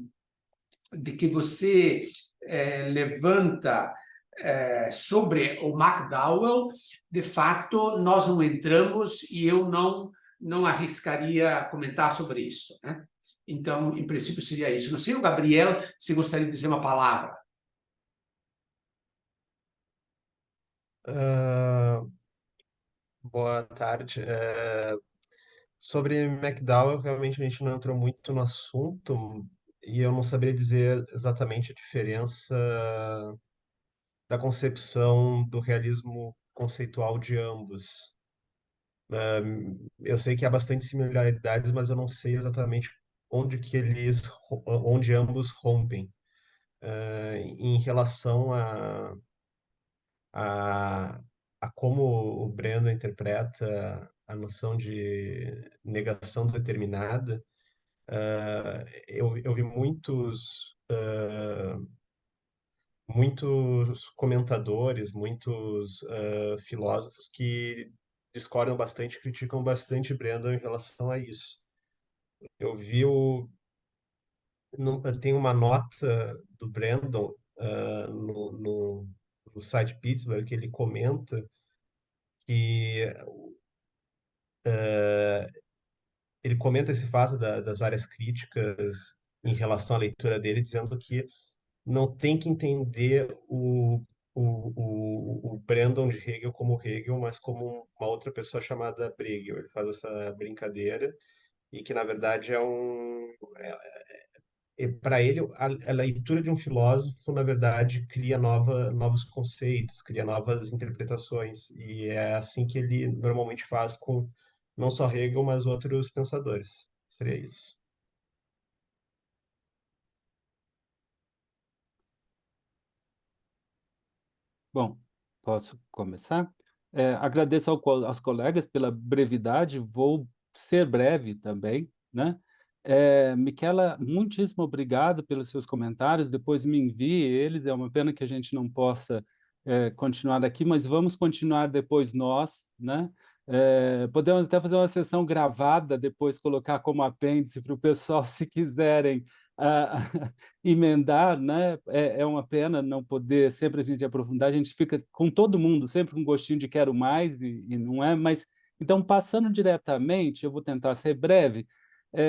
de que você levanta sobre o McDowell, de fato, nós não entramos e eu não arriscaria comentar sobre isso, né? Então, em princípio, seria isso. Não sei, o Gabriel, se gostaria de dizer uma palavra. Boa tarde. Sobre McDowell, realmente a gente não entrou muito no assunto e eu não saberia dizer exatamente a diferença da concepção do realismo conceitual de ambos. Eu sei que há bastante similaridades, mas eu não sei exatamente onde ambos rompem. Em relação a, a como o Breno interpreta a noção de negação determinada, eu vi muitos muitos comentadores, muitos filósofos que discordam bastante, criticam bastante Brandon em relação a isso. Eu vi tem uma nota do Brandon no site Pittsburgh que ele comenta que ele comenta esse fato das várias críticas em relação à leitura dele, dizendo que não tem que entender o Brandon de Hegel como Hegel, mas como uma outra pessoa chamada Bregel. Ele faz essa brincadeira e que, na verdade, para ele, a leitura de um filósofo, na verdade, cria novos conceitos, cria novas interpretações, e é assim que ele normalmente faz com não só Hegel, mas outros pensadores. Seria isso. Bom, posso começar? Agradeço aos colegas pela brevidade, vou ser breve também, né? Michela, muitíssimo obrigado pelos seus comentários, depois me envie eles, é uma pena que a gente não possa continuar aqui, mas vamos continuar depois nós, né? Podemos até fazer uma sessão gravada, depois colocar como apêndice para o pessoal, se quiserem, emendar, né? É uma pena não poder sempre a gente aprofundar, a gente fica com todo mundo sempre com um gostinho de quero mais e não é, mas então passando diretamente, eu vou tentar ser breve.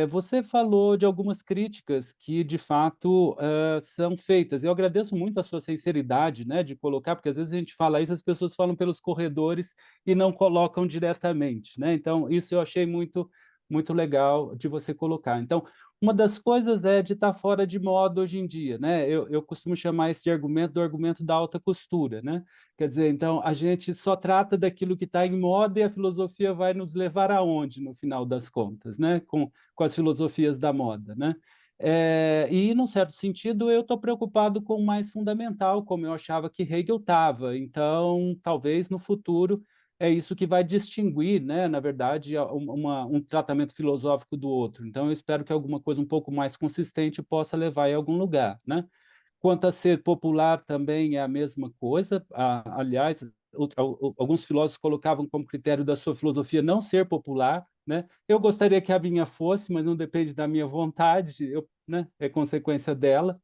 Você falou de algumas críticas que de fato são feitas. Eu agradeço muito a sua sinceridade, né, de colocar, porque às vezes a gente fala isso, as pessoas falam pelos corredores e não colocam diretamente, né? Então isso eu achei muito legal de você colocar. Então uma das coisas é de estar fora de moda hoje em dia, né? Eu costumo chamar esse de argumento do argumento da alta costura, né? Quer dizer, então, a gente só trata daquilo que está em moda e a filosofia vai nos levar aonde, no final das contas, né? Com as filosofias da moda, né? E, num certo sentido, eu estou preocupado com o mais fundamental, como eu achava que Hegel estava. Então, talvez no futuro é isso que vai distinguir, né, na verdade, um tratamento filosófico do outro. Então, eu espero que alguma coisa um pouco mais consistente possa levar em algum lugar, né? Quanto a ser popular, também é a mesma coisa. Aliás, alguns filósofos colocavam como critério da sua filosofia não ser popular, né? Eu gostaria que a minha fosse, mas não depende da minha vontade, né? É consequência dela.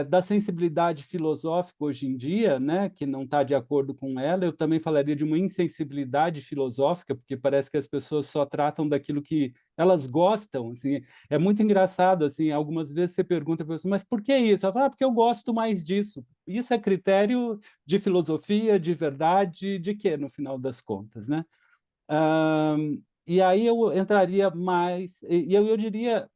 Da sensibilidade filosófica hoje em dia, né, que não está de acordo com ela, eu também falaria de uma insensibilidade filosófica, porque parece que as pessoas só tratam daquilo que elas gostam, assim. É muito engraçado, assim, algumas vezes você pergunta para a pessoa, mas por que isso? Ela fala, porque eu gosto mais disso. Isso é critério de filosofia, de verdade, de quê, no final das contas, né? E aí eu entraria mais, e eu diria,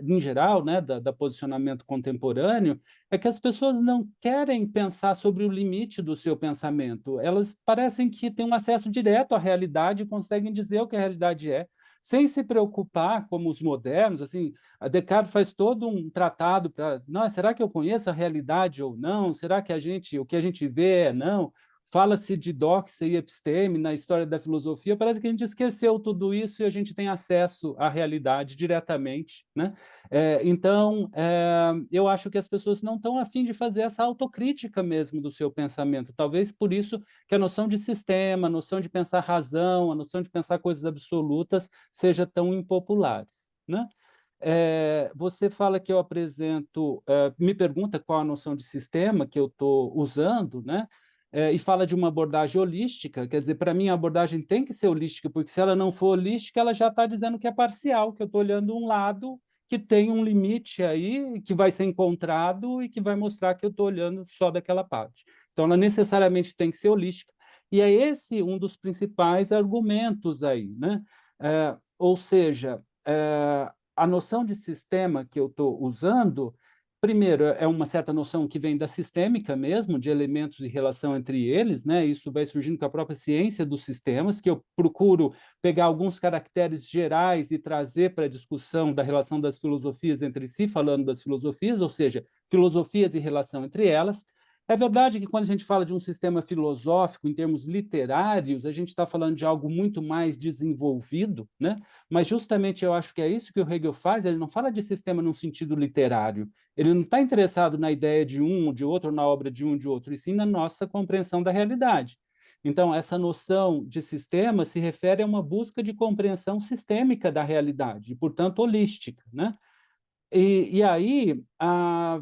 em geral, né, da posicionamento contemporâneo, é que as pessoas não querem pensar sobre o limite do seu pensamento. Elas parecem que têm um acesso direto à realidade e conseguem dizer o que a realidade é, sem se preocupar, como os modernos, assim, a Descartes faz todo um tratado para, não, será que eu conheço a realidade ou não? Será que o que a gente vê é não? Fala-se de doxa e episteme na história da filosofia, parece que a gente esqueceu tudo isso e a gente tem acesso à realidade diretamente, né? Então, eu acho que as pessoas não estão a fim de fazer essa autocrítica mesmo do seu pensamento, talvez por isso que a noção de sistema, a noção de pensar razão, a noção de pensar coisas absolutas seja tão impopulares, né? Você fala que eu apresento, me pergunta qual a noção de sistema que eu estou usando, né? E fala de uma abordagem holística, quer dizer, para mim a abordagem tem que ser holística, porque se ela não for holística, ela já está dizendo que é parcial, que eu estou olhando um lado que tem um limite aí, que vai ser encontrado e que vai mostrar que eu estou olhando só daquela parte. Então, ela necessariamente tem que ser holística. E é esse um dos principais argumentos aí, né? Ou seja, a noção de sistema que eu estou usando, primeiro, é uma certa noção que vem da sistêmica mesmo, de elementos e relação entre eles, né? Isso vai surgindo com a própria ciência dos sistemas, que eu procuro pegar alguns caracteres gerais e trazer para a discussão da relação das filosofias entre si, falando das filosofias, ou seja, filosofias e relação entre elas. É verdade que quando a gente fala de um sistema filosófico, em termos literários, a gente está falando de algo muito mais desenvolvido, né? Mas justamente eu acho que é isso que o Hegel faz, ele não fala de sistema num sentido literário, ele não está interessado na ideia de um, de outro, na obra de um, de outro, e sim na nossa compreensão da realidade. Então, essa noção de sistema se refere a uma busca de compreensão sistêmica da realidade, e, portanto, holística, né? E aí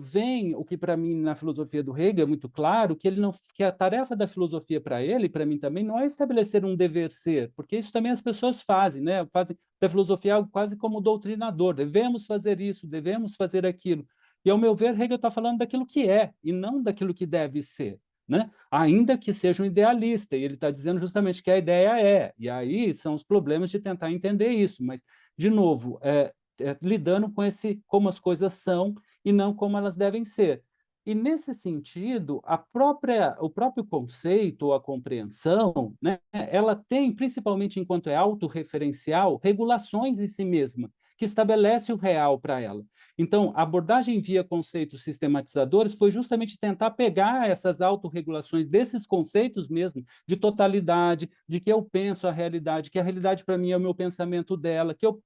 vem o que para mim na filosofia do Hegel é muito claro, que ele não, que a tarefa da filosofia para ele, para mim também, não é estabelecer um dever ser, porque isso também as pessoas fazem, né? Fazem da filosofia algo quase como doutrinador, devemos fazer isso, devemos fazer aquilo. E ao meu ver, Hegel está falando daquilo que é e não daquilo que deve ser, né? Ainda que seja um idealista, e ele está dizendo justamente que a ideia é, e aí são os problemas de tentar entender isso, mas de novo, lidando com como as coisas são e não como elas devem ser. E, nesse sentido, o próprio conceito ou a compreensão, né, ela tem, principalmente enquanto é autorreferencial, regulações em si mesma, que estabelece o real para ela. Então, a abordagem via conceitos sistematizadores foi justamente tentar pegar essas autorregulações desses conceitos mesmo, de totalidade, de que eu penso a realidade, que a realidade para mim é o meu pensamento dela, que eu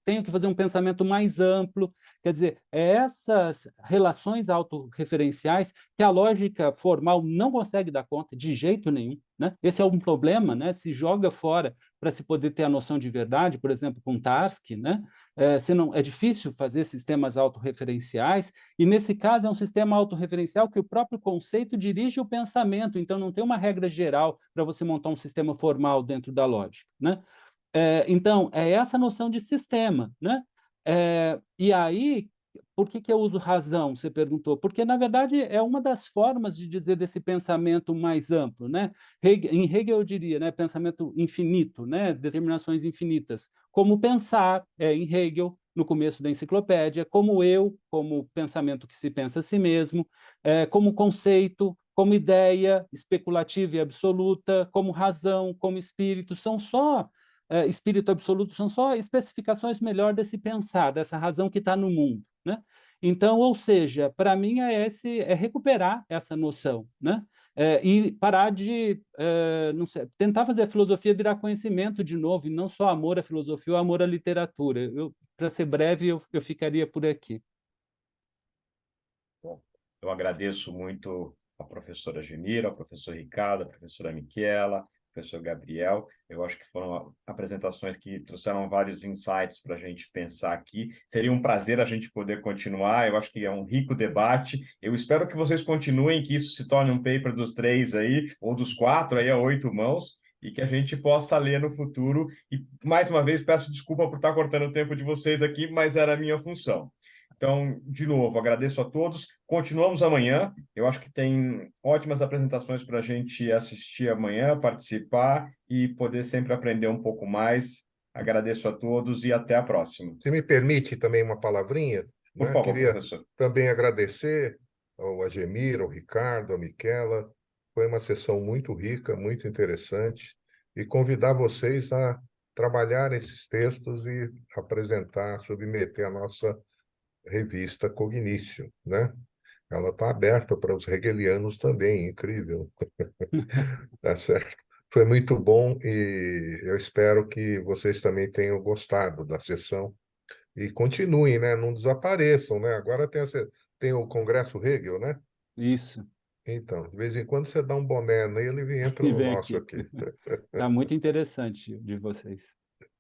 tenho que fazer um pensamento mais amplo. Quer dizer, é essas relações autorreferenciais que a lógica formal não consegue dar conta de jeito nenhum, né? Esse é um problema, né? Se joga fora para se poder ter a noção de verdade, por exemplo, com Tarski, né? É difícil fazer sistemas autorreferenciais, e nesse caso é um sistema autorreferencial que o próprio conceito dirige o pensamento, então não tem uma regra geral para você montar um sistema formal dentro da lógica, né? Então, é essa noção de sistema, né? E aí, por que eu uso razão, você perguntou? Porque, na verdade, é uma das formas de dizer desse pensamento mais amplo, né? Em Hegel, eu diria, né, pensamento infinito, né, determinações infinitas. Como pensar, em Hegel, no começo da enciclopédia, como eu, como pensamento que se pensa a si mesmo, como conceito, como ideia especulativa e absoluta, como razão, como espírito, são só espírito absoluto, são só especificações melhor desse pensar, dessa razão que está no mundo, né? Então, ou seja, para mim é recuperar essa noção, né? E parar de não sei, tentar fazer a filosofia virar conhecimento de novo, e não só amor à filosofia ou amor à literatura. Para ser breve, eu ficaria por aqui. Bom, eu agradeço muito a professora Gemira, ao professor Ricardo, a professora Michela, ao professor Gabriel. Eu acho que foram apresentações que trouxeram vários insights para a gente pensar aqui. Seria um prazer a gente poder continuar. Eu acho que é um rico debate. Eu espero que vocês continuem, que isso se torne um paper dos 3 aí, ou dos 4 aí a 8 mãos, e que a gente possa ler no futuro. E, mais uma vez, peço desculpa por estar cortando o tempo de vocês aqui, mas era a minha função. Então, de novo, agradeço a todos. Continuamos amanhã. Eu acho que tem ótimas apresentações para a gente assistir amanhã, participar e poder sempre aprender um pouco mais. Agradeço a todos e até a próxima. Se me permite também uma palavrinha, Por né? favor, Queria professor. também agradecer ao Ademir, ao Ricardo, à Michela. Foi uma sessão muito rica, muito interessante, e convidar vocês a trabalhar esses textos e apresentar, submeter a nossa revista Cognition, né? Ela está aberta para os hegelianos também, incrível. Tá certo. Foi muito bom e eu espero que vocês também tenham gostado da sessão e continuem, né? Não desapareçam, né? Agora tem o Congresso Hegel, né? Isso. Então, de vez em quando você dá um boné nele e entra E no vem nosso aqui. aqui. Está muito interessante de vocês.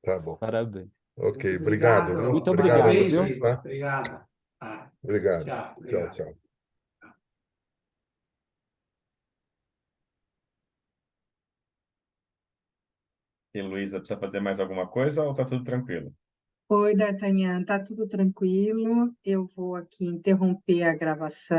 Tá bom. Parabéns. Ok, Muito obrigado, viu? Muito Obrigado a obrigado, Parabéns, viu? vocês, Igor. tá? Obrigado. Obrigado. Tchau. Tchau, Obrigado. tchau. E Luísa, precisa fazer mais alguma coisa ou está tudo tranquilo? Oi, D'Artagnan, tá tudo tranquilo? Eu vou aqui interromper a gravação.